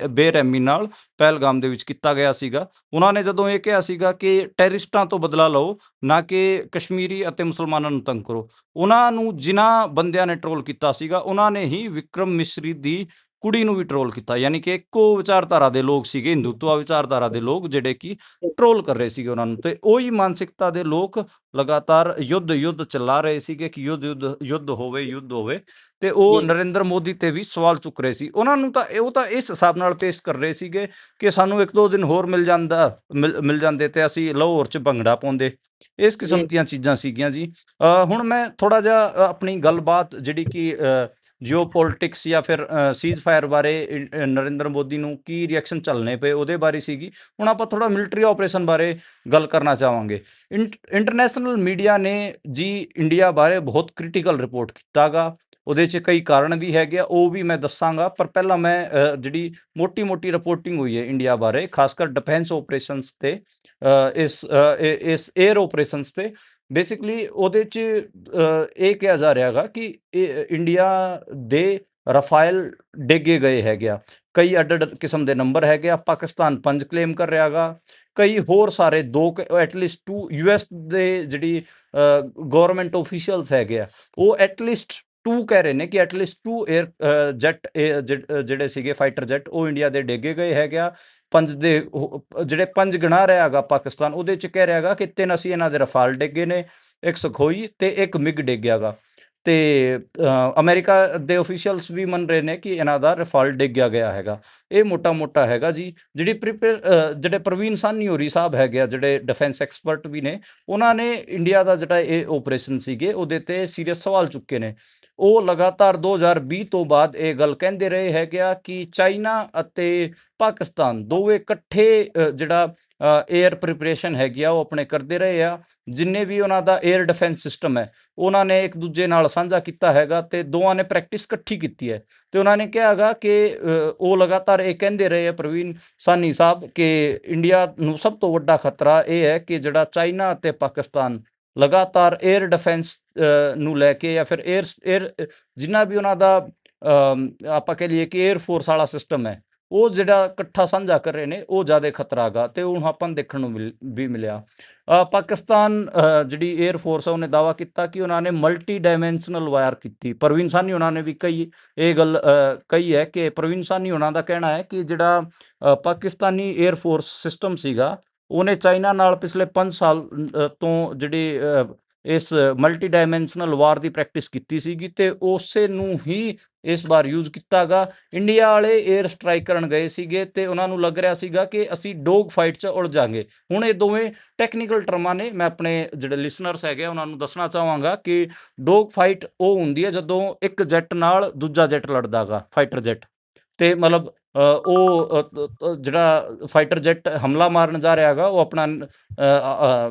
Speaker 2: ਬੇਰਹਿਮੀ ਨਾਲ ਪਹਿਲਗਾਮ ਦੇ ਵਿੱਚ ਕੀਤਾ ਗਿਆ ਸੀਗਾ, ਉਹਨਾਂ ਨੇ ਜਦੋਂ ਇਹ ਕਿਹਾ ਸੀਗਾ ਕਿ ਟੈਰਰਿਸਟਾਂ ਤੋਂ ਬਦਲਾ ਲਓ, ਨਾ ਕਿ ਕਸ਼ਮੀਰੀ ਅਤੇ ਮੁਸਲਮਾਨਾਂ ਨੂੰ ਤੰਗ ਕਰੋ, ਉਹਨਾਂ ਨੂੰ ਜਿਨ੍ਹਾਂ ਬੰਦਿਆਂ ਨੇ ਟਰੋਲ ਕੀਤਾ ਸੀਗਾ ਉਹਨਾਂ ਨੇ ਹੀ ਵਿਕਰਮ ਮਿਸਰੀ ਦੀ ਕੁੜੀ ਨੂੰ ਵੀ ਟਰੋਲ ਕੀਤਾ। ਯਾਨੀ ਕਿ ਇੱਕੋ ਵਿਚਾਰਧਾਰਾ ਦੇ ਲੋਕ ਸੀਗੇ, ਹਿੰਦੂਤਵਾ ਵਿਚਾਰਧਾਰਾ ਦੇ ਲੋਕ, ਜਿਹੜੇ ਕਿ ਟਰੋਲ ਕਰ ਰਹੇ ਸੀਗੇ ਉਹਨਾਂ ਨੂੰ। ਤੇ ਉਹੀ ਮਾਨਸਿਕਤਾ ਦੇ ਲੋਕ ਲਗਾਤਾਰ ਯੁੱਧ ਚਲਾ ਰਹੇ ਸੀਗੇ ਕਿ ਯੁੱਧ ਹੋਵੇ। ਤੇ ਉਹ ਨਰਿੰਦਰ ਮੋਦੀ ਤੇ ਵੀ ਸਵਾਲ ਚੁੱਕ ਰਹੇ ਸੀ। ਉਹਨਾਂ ਨੂੰ ਤਾਂ ਉਹ ਤਾਂ ਇਸ ਹਿਸਾਬ ਨਾਲ ਪੇਸ਼ ਕਰ ਰਹੇ ਸੀਗੇ ਕਿ ਸਾਨੂੰ 1-2 ਦਿਨ ਹੋਰ ਮਿਲ ਜਾਂਦੇ ਤੇ ਅਸੀਂ ਲਾਹੌਰ 'ਚ ਭੰਗੜਾ ਪਾਉਂਦੇ। ਇਸ ਕਿਸਮ ਦੀਆਂ ਚੀਜ਼ਾਂ ਸੀਗੀਆਂ ਜੀ। ਹੁਣ ਮੈਂ ਥੋੜਾ ਜਿਹਾ ਆਪਣੀ ਗੱਲਬਾਤ ਜਿਹੜੀ ਕਿ ਜੀਓ ਪੋਲਿਟਿਕਸ ਜਾਂ ਫਿਰ ਸੀਜ਼ ਫਾਇਰ ਬਾਰੇ, ਨਰਿੰਦਰ ਮੋਦੀ ਨੂੰ ਕੀ ਰਿਐਕਸ਼ਨ ਚੱਲਣੇ ਪਏ ਉਹਦੇ ਬਾਰੇ ਸੀਗੀ। ਹੁਣ ਆਪਾਂ ਥੋੜਾ ਮਿਲਟਰੀ ਆਪਰੇਸ਼ਨ ਬਾਰੇ ਗੱਲ ਕਰਨਾ ਚਾਹਾਂਗੇ। ਇੰਟਰਨੈਸ਼ਨਲ ਮੀਡੀਆ ਨੇ ਜੀ ਇੰਡੀਆ ਬਾਰੇ ਬਹੁਤ ਕ੍ਰਿਟੀਕਲ ਰਿਪੋਰਟ ਕੀਤਾ ਗਾ। ਉਹਦੇ 'ਚ ਕਈ ਕਾਰਨ ਵੀ ਹੈਗੇ ਆ, ਉਹ ਵੀ ਮੈਂ ਦੱਸਾਂਗਾ। ਪਰ ਪਹਿਲਾਂ ਮੈਂ ਜਿਹੜੀ ਮੋਟੀ ਰਿਪੋਰਟਿੰਗ ਹੋਈ ਹੈ ਇੰਡੀਆ ਬਾਰੇ, ਖਾਸ ਕਰ ਡਿਫੈਂਸ ਆਪਰੇਸ਼ਨਸ ਤੇ, ਇਸ ਏਅਰ ਆਪਰੇਸ਼ਨਸ ਤੇ, ਬੇਸਿਕਲੀ ਉਹਦੇ 'ਚ ਇਹ ਕਿਹਾ ਜਾ ਰਿਹਾ ਗਾ ਕਿ ਇੰਡੀਆ ਦੇ ਰਫਾਇਲ ਡੇਗੇ ਗਏ ਹੈਗੇ ਆ। ਕਈ ਅੱਡ-ਅੱਡ ਕਿਸਮ ਦੇ ਨੰਬਰ ਹੈਗੇ ਆ। ਪਾਕਿਸਤਾਨ 5 ਕਲੇਮ ਕਰ ਰਿਹਾ ਗਾ। ਕਈ ਹੋਰ ਸਾਰੇ 2 ਐਟਲੀਸਟ 2 US ਦੇ ਜਿਹੜੀ ਗਵਰਨਮੈਂਟ ਆਫੀਸ਼ੀਅਲਸ ਹੈਗੇ ਆ, ਉਹ ਐਟਲੀਸਟ 2 ਕਹਿ ਰਹੇ ਨੇ ਕਿ ਐਟਲੀਸਟ 2 ਏਅਰ ਜੈਟ ਜਿਹੜੇ ਸੀਗੇ ਫਾਈਟਰ ਜੈਟ, ਉਹ ਇੰਡੀਆ ਦੇ ਡੇਗੇ ਗਏ ਹੈਗੇ ਆ। 5 ਦੇ ਜਿਹੜੇ 5 ਗਿਣਾ ਰਿਹਾ ਹੈਗਾ ਪਾਕਿਸਤਾਨ, ਉਹਦੇ 'ਚ ਕਹਿ ਰਿਹਾ ਹੈਗਾ ਕਿ 3 ਅਸੀਂ ਇਹਨਾਂ ਦੇ ਰਫਾਲ ਡੇਗੇ ਨੇ, 1 ਸੁਖੋਈ ਤੇ 1 ਮਿਗ ਡੇਗਿਆ ਗਾ। ਤੇ ਅਮਰੀਕਾ ਦੇ ਆਫੀਸ਼ੀਅਲਸ ਵੀ ਮੰਨ ਰਹੇ ਨੇ ਕਿ ਇਹਨਾਂ ਦਾ ਰਫਾਲ ਡੇਗਿਆ ਗਿਆ ਹੈਗਾ। ਇਹ ਮੋਟਾ-ਮੋਟਾ ਹੈਗਾ ਜੀ। ਜਿਹੜੇ ਪ੍ਰਵੀਨ ਸਾਹਨੀ ਹੋਰੀ ਸਾਹਿਬ ਹੈਗੇ ਆ, ਜਿਹੜੇ ਡਿਫੈਂਸ ਐਕਸਪਰਟ ਵੀ ਨੇ, ਉਹਨਾਂ ਨੇ ਇੰਡੀਆ ਦਾ ਜਿਹੜਾ ਇਹ ਆਪਰੇਸ਼ਨ ਸੀਗੇ ਉਹਦੇ ਤੇ ਸੀਰੀਅਸ ਸਵਾਲ ਚੁੱਕੇ ਨੇ। ਉਹ ਲਗਾਤਾਰ 2020 ਤੋਂ ਬਾਅਦ ਇਹ ਗੱਲ ਕਹਿੰਦੇ ਰਹੇ ਹੈਗੇ ਆ ਕਿ ਚਾਈਨਾ ਅਤੇ ਪਾਕਿਸਤਾਨ ਦੋਵੇਂ ਇਕੱਠੇ ਜਿਹੜਾ ਏਅਰ ਪ੍ਰੀਪਰੇਸ਼ਨ ਹੈਗੀ ਆ ਉਹ ਆਪਣੇ ਕਰਦੇ ਰਹੇ ਆ। ਜਿੰਨੇ ਵੀ ਉਹਨਾਂ ਦਾ ਏਅਰ ਡਿਫੈਂਸ ਸਿਸਟਮ ਹੈ, ਉਹਨਾਂ ਨੇ ਇੱਕ ਦੂਜੇ ਨਾਲ ਸਾਂਝਾ ਕੀਤਾ ਹੈਗਾ ਤੇ ਦੋਵਾਂ ਨੇ ਪ੍ਰੈਕਟਿਸ ਇਕੱਠੀ ਕੀਤੀ ਹੈ। ਤੇ ਉਹਨਾਂ ਨੇ ਕਿਹਾ ਹੈਗਾ ਕਿ ਉਹ ਲਗਾਤਾਰ ਇਹ ਕਹਿੰਦੇ ਰਹੇ ਆ ਪ੍ਰਵੀਨ ਸਾਨੀ ਸਾਹਿਬ ਕਿ ਇੰਡੀਆ ਨੂੰ ਸਭ ਤੋਂ ਵੱਡਾ ਖਤਰਾ ਇਹ ਹੈ ਕਿ ਜਿਹੜਾ ਚਾਈਨਾ ਅਤੇ ਪਾਕਿਸਤਾਨ ਲਗਾਤਾਰ ਏਅਰ ਡਿਫੈਂਸ ਨੂੰ ਲੈ ਕੇ ਜਾਂ ਫਿਰ ਏਅਰ ਜਿੰਨਾ ਵੀ ਉਹਨਾਂ ਦਾ ਆਪਾਂ ਕਹਿ ਲਈਏ ਕਿ ਏਅਰ ਫੋਰਸ ਵਾਲਾ ਸਿਸਟਮ ਹੈ, ਉਹ ਜਿਹੜਾ ਇਕੱਠਾ ਸਾਂਝਾ ਕਰ ਰਹੇ ਨੇ, ਉਹ ਜ਼ਿਆਦਾ ਖਤਰਾ ਗਾ। ਤੇ ਹੁਣ ਆਪਾਂ ਨੂੰ ਦੇਖਣ ਨੂੰ ਵੀ ਮਿਲਿਆ। ਪਾਕਿਸਤਾਨ ਜਿਹੜੀ ਏਅਰ ਫੋਰਸ ਆ, ਉਹਨੇ ਦਾਅਵਾ ਕੀਤਾ ਕਿ ਉਹਨਾਂ ਨੇ ਮਲਟੀ ਡਾਇਮੈਂਸ਼ਨਲ ਵਾਰ ਕੀਤੀ। ਪ੍ਰਵੀਨ ਸਾਨੀ ਉਹਨਾਂ ਨੇ ਵੀ ਇਹ ਗੱਲ ਕਹੀ ਹੈ ਕਿ ਪ੍ਰਵੀਨ ਸਾਨੀ ਉਹਨਾਂ ਦਾ ਕਹਿਣਾ ਹੈ ਕਿ ਜਿਹੜਾ ਪਾਕਿਸਤਾਨੀ ਏਅਰ ਫੋਰਸ ਸਿਸਟਮ ਸੀਗਾ, ਉਹਨੇ ਚਾਈਨਾ ਨਾਲ ਪਿਛਲੇ 5 ਸਾਲ ਤੋਂ ਜਿਹੜੀ ਇਸ ਮਲਟੀ ਡਾਇਮੈਂਸ਼ਨਲ ਵਾਰ ਦੀ ਪ੍ਰੈਕਟਿਸ ਕੀਤੀ ਸੀਗੀ ਤੇ ਉਸੇ ਨੂੰ ਹੀ ਇਸ ਵਾਰ ਯੂਜ਼ ਕੀਤਾ ਗਾ। ਇੰਡੀਆ ਵਾਲੇ ਏਅਰ ਸਟ੍ਰਾਈਕ ਕਰਨ ਗਏ ਸੀਗੇ ਤੇ ਉਹਨਾਂ ਨੂੰ ਲੱਗ ਰਿਹਾ ਸੀਗਾ ਕਿ ਅਸੀਂ ਡੋਗ ਫਾਈਟ 'ਚ ਉਲਝਾਂਗੇ। ਹੁਣ ਇਹ ਦੋਵੇਂ ਟੈਕਨੀਕਲ ਟਰਮਾਂ ਨੇ, ਮੈਂ ਆਪਣੇ ਜਿਹੜੇ ਲਿਸਨਰਸ ਹੈਗੇ ਉਹਨਾਂ ਨੂੰ ਦੱਸਣਾ ਚਾਹਾਂਗਾ ਕਿ ਡੋਗ ਫਾਈਟ ਉਹ ਹੁੰਦੀ ਹੈ ਜਦੋਂ ਇੱਕ ਜੈਟ ਨਾਲ ਦੂਜਾ ਜੈਟ ਲੜਦਾ ਗਾ, ਫਾਈਟਰ ਜੈਟ। ਤੇ ਮਤਲਬ ਉਹ ਜਿਹੜਾ ਫਾਈਟਰ ਜੈਟ ਹਮਲਾ ਮਾਰਨ ਜਾ ਰਿਹਾ ਹੈਗਾ, ਉਹ ਆਪਣਾ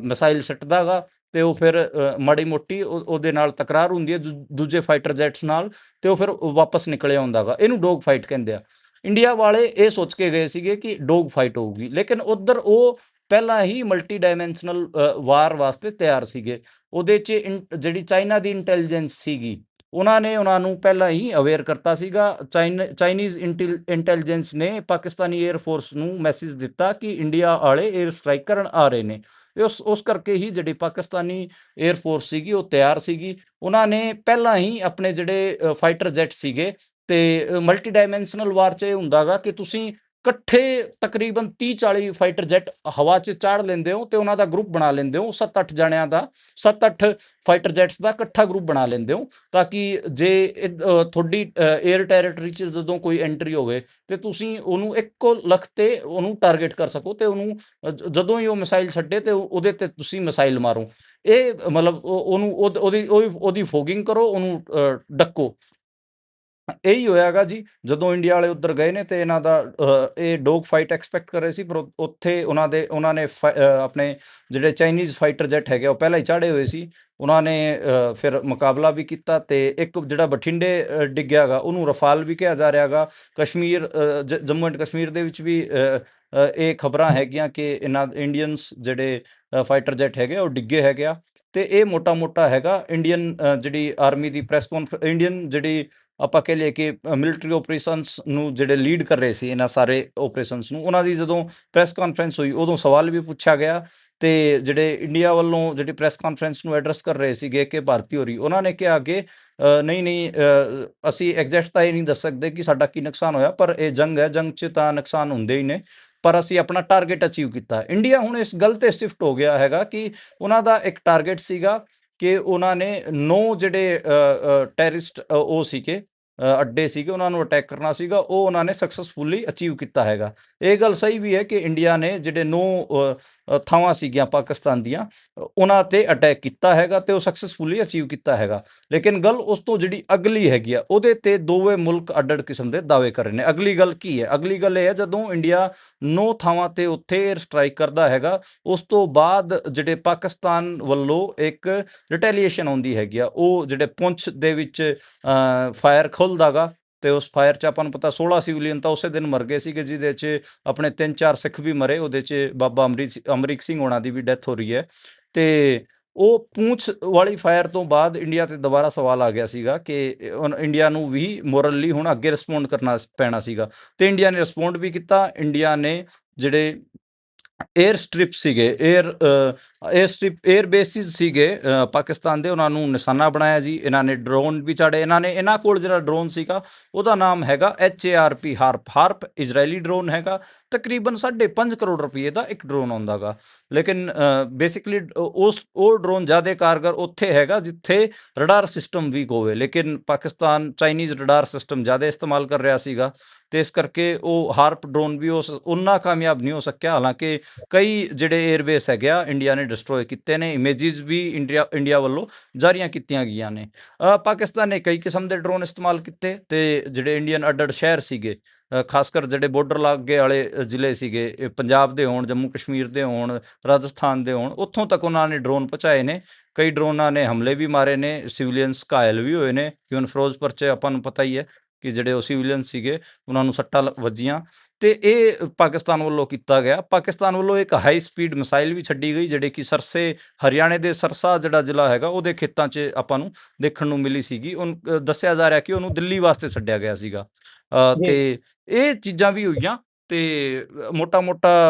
Speaker 2: ਮਿਸਾਈਲ ਸਿੱਟਦਾ ਗਾ ਤੇ ਉਹ ਫਿਰ ਮਾੜੀ ਮੋਟੀ ਉਹਦੇ ਨਾਲ ਤਕਰਾਰ ਹੁੰਦੀ ਹੈ ਦੂਜੇ ਫਾਈਟਰ ਜੈਟਸ ਨਾਲ, ਤੇ ਉਹ ਫਿਰ ਵਾਪਸ ਨਿਕਲਿਆ ਆਉਂਦਾ ਗਾ। ਇਹਨੂੰ ਡੋਗ ਫਾਈਟ ਕਹਿੰਦੇ ਆ। ਇੰਡੀਆ ਵਾਲੇ ਇਹ ਸੋਚ ਕੇ ਗਏ ਸੀਗੇ ਕਿ ਡੋਗ ਫਾਈਟ ਹੋਊਗੀ, ਲੇਕਿਨ ਉੱਧਰ ਉਹ ਪਹਿਲਾਂ ਹੀ ਮਲਟੀ ਡਾਇਮੈਂਸ਼ਨਲ ਵਾਰ ਵਾਸਤੇ ਤਿਆਰ ਸੀਗੇ। ਉਹਦੇ 'ਚ ਜਿਹੜੀ ਚਾਈਨਾ ਦੀ ਇੰਟੈਲੀਜੈਂਸ ਸੀਗੀ, ਉਹਨਾਂ ਨੇ ਉਹਨਾਂ ਨੂੰ ਪਹਿਲਾਂ ਹੀ ਅਵੇਅਰ ਕਰਤਾ ਸੀਗਾ। ਚਾਈਨੀਜ਼ ਇੰਟੈਲੀਜੈਂਸ ਨੇ ਪਾਕਿਸਤਾਨੀ ਏਅਰ ਫੋਰਸ ਨੂੰ ਮੈਸੇਜ ਦਿੱਤਾ ਕਿ ਇੰਡੀਆ ਵਾਲੇ ਏਅਰ ਸਟ੍ਰਾਈਕ ਕਰਨ ਆ ਰਹੇ ਨੇ। ਉਸ ਕਰਕੇ ਹੀ ਜਿਹੜੀ ਪਾਕਿਸਤਾਨੀ ਏਅਰ ਫੋਰਸ ਸੀਗੀ ਉਹ ਤਿਆਰ ਸੀਗੀ। ਉਹਨਾਂ ਨੇ ਪਹਿਲਾਂ ਹੀ ਆਪਣੇ ਜਿਹੜੇ ਫਾਈਟਰ ਜੈਟ ਸੀਗੇ, ਤੇ ਮਲਟੀ ਡਾਇਮੈਂਸ਼ਨਲ ਵਾਰ 'ਚ ਇਹ ਹੁੰਦਾ ਗਾ ਕਿ ਤੁਸੀਂ ਇਕੱਠੇ ਤਕਰੀਬਨ 30-40 ਫਾਈਟਰ ਜੈਟ ਹਵਾ 'ਚ ਚਾੜ ਲੈਂਦੇ ਹੋ ਤੇ ਉਹਨਾਂ ਦਾ ਗਰੁੱਪ ਬਣਾ ਲੈਂਦੇ ਹੋ 7-8 ਜਣਿਆਂ ਦਾ, 7-8 ਫਾਈਟਰ ਜੈਟਸ ਦਾ ਇਕੱਠਾ ਗਰੁੱਪ ਬਣਾ ਲੈਂਦੇ ਹੋ, ਤਾਂ ਕਿ ਜੇ ਤੁਹਾਡੀ ਏਅਰ ਟੈਰੀਟਰੀ 'ਚ ਜਦੋਂ ਕੋਈ ਐਂਟਰੀ ਹੋਵੇ ਤੇ ਤੁਸੀਂ ਉਹਨੂੰ ਇੱਕੋ ਲੱਖ ਤੇ ਉਹਨੂੰ ਟਾਰਗੇਟ ਕਰ ਸਕੋ ਤੇ ਉਹਨੂੰ ਜਦੋਂ ਹੀ ਉਹ ਮਿਸਾਈਲ ਛੱਡੇ ਤੇ ਉਹਦੇ ਤੇ ਤੁਸੀਂ ਮਿਸਾਈਲ ਮਾਰੋ। ਇਹ ਮਤਲਬ ਉਹਨੂੰ ਉਹਦੀ ਫੋਗਿੰਗ ਕਰੋ, ਉਹਨੂੰ ਡੱਕੋ। ਇਹੀ ਹੋਇਆ ਗਾ ਜੀ। ਜਦੋਂ ਇੰਡੀਆ ਵਾਲੇ ਉੱਧਰ ਗਏ ਨੇ ਤੇ ਇਹਨਾਂ ਦਾ ਇਹ ਡੋਗ ਫਾਈਟ ਐਕਸਪੈਕਟ ਕਰ ਰਹੇ ਸੀ, ਪਰ ਉੱਥੇ ਉਹਨਾਂ ਨੇ ਆਪਣੇ ਜਿਹੜੇ ਚਾਈਨੀਜ਼ ਫਾਈਟਰ ਜੈਟ ਹੈਗੇ ਉਹ ਪਹਿਲਾਂ ਹੀ ਚਾੜੇ ਹੋਏ ਸੀ। ਉਹਨਾਂ ਨੇ ਫਿਰ ਮੁਕਾਬਲਾ ਵੀ ਕੀਤਾ ਤੇ ਇੱਕ ਜਿਹੜਾ ਬਠਿੰਡੇ ਡਿੱਗਿਆ ਗਾ, ਉਹਨੂੰ ਰਫਾਲ ਵੀ ਕਿਹਾ ਜਾ ਰਿਹਾ ਗਾ। ਕਸ਼ਮੀਰ ਜੰਮੂ ਐਂਡ ਕਸ਼ਮੀਰ ਦੇ ਵਿੱਚ ਵੀ ਇਹ ਖਬਰਾਂ ਹੈਗੀਆਂ ਕਿ ਇਹਨਾਂ ਇੰਡੀਅਨਸ ਜਿਹੜੇ ਫਾਈਟਰ ਜੈਟ ਹੈਗੇ ਉਹ ਡਿੱਗੇ ਹੈਗੇ ਆ। ਤੇ ਇਹ ਮੋਟਾ ਹੈਗਾ ਇੰਡੀਅਨ ਜਿਹੜੀ ਆਰਮੀ ਦੀ ਇੰਡੀਅਨ ਜਿਹੜੀ ਆਪਾਂ ਕਹਿ ਲਈਏ ਕਿ ਮਿਲਟਰੀ ਆਪਰੇਸ਼ਨਸ ਨੂੰ ਜਿਹੜੇ ਲੀਡ ਕਰ ਰਹੇ ਸੀ ਇਹਨਾਂ ਸਾਰੇ ਆਪਰੇਸ਼ਨਸ ਨੂੰ, ਉਹਨਾਂ ਦੀ ਜਦੋਂ ਪ੍ਰੈਸ ਕਾਨਫਰੰਸ ਹੋਈ ਉਦੋਂ ਸਵਾਲ ਵੀ ਪੁੱਛਿਆ ਗਿਆ। ਤੇ ਜਿਹੜੇ ਇੰਡੀਆ ਵੱਲੋਂ ਜਿਹੜੀ ਪ੍ਰੈਸ ਕਾਨਫਰੰਸ ਨੂੰ ਐਡਰੈਸ ਕਰ ਰਹੇ ਸੀਗੇ ਕਿ ਭਾਰਤੀ ਹੋਰੀ, ਉਹਨਾਂ ਨੇ ਕਿਹਾ ਕਿ ਨਹੀਂ ਅਸੀਂ ਐਗਜ਼ੈਕਟ ਤਾਂ ਇਹ ਨਹੀਂ ਦੱਸ ਸਕਦੇ ਕਿ ਸਾਡਾ ਕੀ ਨੁਕਸਾਨ ਹੋਇਆ, ਪਰ ਇਹ ਜੰਗ ਹੈ, ਜੰਗ 'ਚ ਤਾਂ ਨੁਕਸਾਨ ਹੁੰਦੇ ਹੀ ਨੇ, ਪਰ ਅਸੀਂ ਆਪਣਾ ਟਾਰਗੇਟ ਅਚੀਵ ਕੀਤਾ। ਇੰਡੀਆ ਹੁਣ ਇਸ ਗੱਲ ਤੇ ਸ਼ਿਫਟ ਹੋ ਗਿਆ ਹੈਗਾ ਕਿ ਉਹਨਾਂ ਦਾ ਇੱਕ ਟਾਰਗੇਟ ਸੀਗਾ ਕਿ ਉਹਨਾਂ ਨੇ 9 ਜਿਹੜੇ ਟੈਰਰਿਸਟ ਉਹ ਸੀਗੇ ਅੱਡੇ ਸੀਗੇ, ਉਹਨਾਂ ਨੂੰ ਅਟੈਕ ਕਰਨਾ ਸੀਗਾ, ਉਹ ਉਹਨਾਂ ਨੇ ਸਕਸੈਸਫੁਲੀ ਅਚੀਵ ਕੀਤਾ ਹੈਗਾ। ਇਹ ਗੱਲ ਸਹੀ ਵੀ ਹੈ ਕਿ ਇੰਡੀਆ ਨੇ ਜਿਹੜੇ 9 ਥਾਵਾਂ ਸੀਗੀਆਂ ਪਾਕਿਸਤਾਨ ਦੀਆਂ, ਉਹਨਾਂ ਤੇ ਅਟੈਕ ਕੀਤਾ ਹੈਗਾ ਤੇ ਉਹ ਸਕਸੈਸਫੁਲੀ ਅਚੀਵ ਕੀਤਾ ਹੈਗਾ। ਲੇਕਿਨ ਗੱਲ ਉਸ ਤੋਂ ਜਿਹੜੀ ਅਗਲੀ ਹੈਗੀ ਆ, ਉਹਦੇ ਤੇ ਦੋਵੇਂ ਮੁਲਕ ਅੱਡ-ਅੱਡ ਕਿਸਮ ਦੇ ਦਾਅਵੇ ਕਰ ਰਹੇ ਨੇ। ਅਗਲੀ ਗੱਲ ਕੀ ਹੈ? ਅਗਲੀ ਗੱਲ ਇਹ ਹੈ ਜਦੋਂ ਇੰਡੀਆ 9 ਥਾਵਾਂ ਤੇ ਉੱਥੇ ਏਅਰ ਸਟ੍ਰਾਈਕ ਕਰਦਾ ਹੈਗਾ, ਉਸ ਤੋਂ ਬਾਅਦ ਜਿਹੜੇ ਪਾਕਿਸਤਾਨ ਵੱਲੋਂ ਇੱਕ ਰਿਟੈਲੀਏਸ਼ਨ ਆਉਂਦੀ ਹੈਗੀ ਆ। ਉਹ ਜਿਹੜੇ ਪੁੰਛ ਦੇ ਵਿੱਚ ਫਾਇਰ ਖੁੱਲ੍ਹਦਾ ਗਾ ਤੇ ਉਸ ਫਾਇਰ 'ਚ ਆਪਾਂ ਨੂੰ ਪਤਾ 16 ਸਿਵਲੀਅਨ ਤਾਂ ਉਸੇ ਦਿਨ ਮਰ ਗਏ ਸੀਗੇ, ਜਿਹਦੇ 'ਚ ਆਪਣੇ 3-4 ਸਿੱਖ ਵੀ ਮਰੇ। ਉਹਦੇ 'ਚ ਬਾਬਾ ਅਮਰੀਕ ਸਿੰਘ ਹੋਣਾ ਦੀ ਵੀ ਡੈਥ ਹੋ ਰਹੀ ਹੈ। ਤੇ ਉਹ ਪੂੰਛ ਵਾਲੀ ਫਾਇਰ ਤੋਂ ਬਾਅਦ ਇੰਡੀਆ ਤੇ ਦੁਬਾਰਾ ਸਵਾਲ ਆ ਗਿਆ ਸੀਗਾ ਕਿ ਇੰਡੀਆ ਨੂੰ ਵੀ ਮੋਰਲੀ ਹੁਣ ਅੱਗੇ ਰਿਸਪੌਂਡ ਕਰਨਾ ਪੈਣਾ ਸੀਗਾ, ਤੇ ਇੰਡੀਆ ਨੇ ਰਿਸਪੌਂਡ ਵੀ ਕੀਤਾ। ਇੰਡੀਆ ਨੇ ਜਿਹੜੇ ਏਅਰ ਸਟ੍ਰਿਪ ਸੀਗੇ, ਏਅਰ ਬੇਸਿਸ ਸੀਗੇ ਪਾਕਿਸਤਾਨ ਦੇ, ਉਹਨਾਂ ਨੂੰ ਨਿਸ਼ਾਨਾ ਬਣਾਇਆ ਜੀ। ਇਹਨਾਂ ਨੇ ਡਰੋਨ ਵੀ ਚਾੜੇ। ਇਹਨਾਂ ਕੋਲ ਜਿਹੜਾ ਡਰੋਨ ਸੀਗਾ ਉਹਦਾ ਨਾਮ ਹੈਗਾ HARP, ਹਾਰਪ ਇਜ਼ਰਾਈਲੀ ਡਰੋਨ ਹੈਗਾ। ਤਕਰੀਬਨ 5.5 ਕਰੋੜ ਰੁਪਏ ਦਾ ਇੱਕ ਡਰੋਨ ਆਉਂਦਾ ਗਾ। ਲੇਕਿਨ ਬੇਸਿਕਲੀ ਉਹ ਡਰੋਨ ਜ਼ਿਆਦਾ ਕਾਰਗਰ ਉੱਥੇ ਹੈਗਾ ਜਿੱਥੇ ਰਡਾਰ ਸਿਸਟਮ ਵੀਕ ਹੋਵੇ, ਲੇਕਿਨ ਪਾਕਿਸਤਾਨ ਚਾਈਨੀਜ਼ ਰਡਾਰ ਸਿਸਟਮ ਜ਼ਿਆਦਾ ਇਸਤੇਮਾਲ ਕਰ ਰਿਹਾ ਸੀਗਾ, ਤੇ ਇਸ ਕਰਕੇ ਉਹ ਹਾਰਪ ਡਰੋਨ ਵੀ ਉਨਾ ਕਾਮਯਾਬ ਨਹੀਂ ਹੋ ਸਕਿਆ। ਹਾਲਾਂਕਿ ਕਈ ਜਿਹੜੇ ਏਅਰਬੇਸ ਹੈਗੇ ਆ ਇੰਡੀਆ ਨੇ ਡਿਸਟਰੋਏ ਕੀਤੇ ਨੇ। ਇਮੇਜਿਸ ਵੀ ਇੰਡੀਆ ਵੱਲੋਂ ਜਾਰੀਆਂ ਕੀਤੀਆਂ ਗਈਆਂ ਨੇ। ਪਾਕਿਸਤਾਨ ਨੇ ਕਈ ਕਿਸਮ ਦੇ ਡਰੋਨ ਇਸਤੇਮਾਲ ਕੀਤੇ, ਤੇ ਜਿਹੜੇ ਇੰਡੀਅਨ ਅੱਡ ਸ਼ਹਿਰ ਸੀਗੇ, ਖਾਸ ਕਰ ਜਿਹੜੇ ਬਾਰਡਰ ਲਾਗੇ ਵਾਲੇ ਜ਼ਿਲ੍ਹੇ ਸੀਗੇ, ਪੰਜਾਬ ਦੇ ਹੋਣ, ਜੰਮੂ ਕਸ਼ਮੀਰ ਦੇ ਹੋਣ, ਰਾਜਸਥਾਨ ਦੇ ਹੋਣ, ਉੱਥੋਂ ਤੱਕ ਉਹਨਾਂ ਨੇ ਡਰੋਨ ਪਹੁੰਚਾਏ ਨੇ। ਕਈ ਡਰੋਨਾਂ ਨੇ ਹਮਲੇ ਵੀ ਮਾਰੇ ਨੇ, ਸਿਵਲੀਅਨਸ ਘਾਇਲ ਵੀ ਹੋਏ ਨੇ। ਹੁਣ ਫਿਰੋਜ਼ਪੁਰ 'ਚ ਆਪਾਂ ਨੂੰ ਪਤਾ ਹੀ ਹੈ ਕਿ ਜਿਹੜੇ ਉਹ ਸਿਵਲੀਅਨ ਸੀਗੇ ਉਹਨਾਂ ਨੂੰ ਸੱਟਾਂ ਵੱਜੀਆਂ, ਤੇ ਇਹ ਪਾਕਿਸਤਾਨ ਵੱਲੋਂ ਕੀਤਾ ਗਿਆ। ਪਾਕਿਸਤਾਨ ਵੱਲੋਂ ਇੱਕ ਹਾਈ ਸਪੀਡ ਮਿਸਾਈਲ ਵੀ ਛੱਡੀ ਗਈ, ਜਿਹੜੇ ਕਿ ਸਰਸੇ, ਹਰਿਆਣੇ ਦੇ ਸਰਸਾ ਜਿਹੜਾ ਜ਼ਿਲ੍ਹਾ ਹੈਗਾ ਉਹਦੇ ਖੇਤਾਂ 'ਚ ਆਪਾਂ ਨੂੰ ਦੇਖਣ ਨੂੰ ਮਿਲੀ ਸੀਗੀ। ਦੱਸਿਆ ਜਾ ਰਿਹਾ ਕਿ ਉਹਨੂੰ ਦਿੱਲੀ ਵਾਸਤੇ ਛੱਡਿਆ ਗਿਆ ਸੀਗਾ।
Speaker 1: ਜੀ
Speaker 2: ਤੇ ਇਹ ਚੀਜ਼ਾਂ ਵੀ ਹੋਈਆਂ, ਤੇ ਮੋਟਾ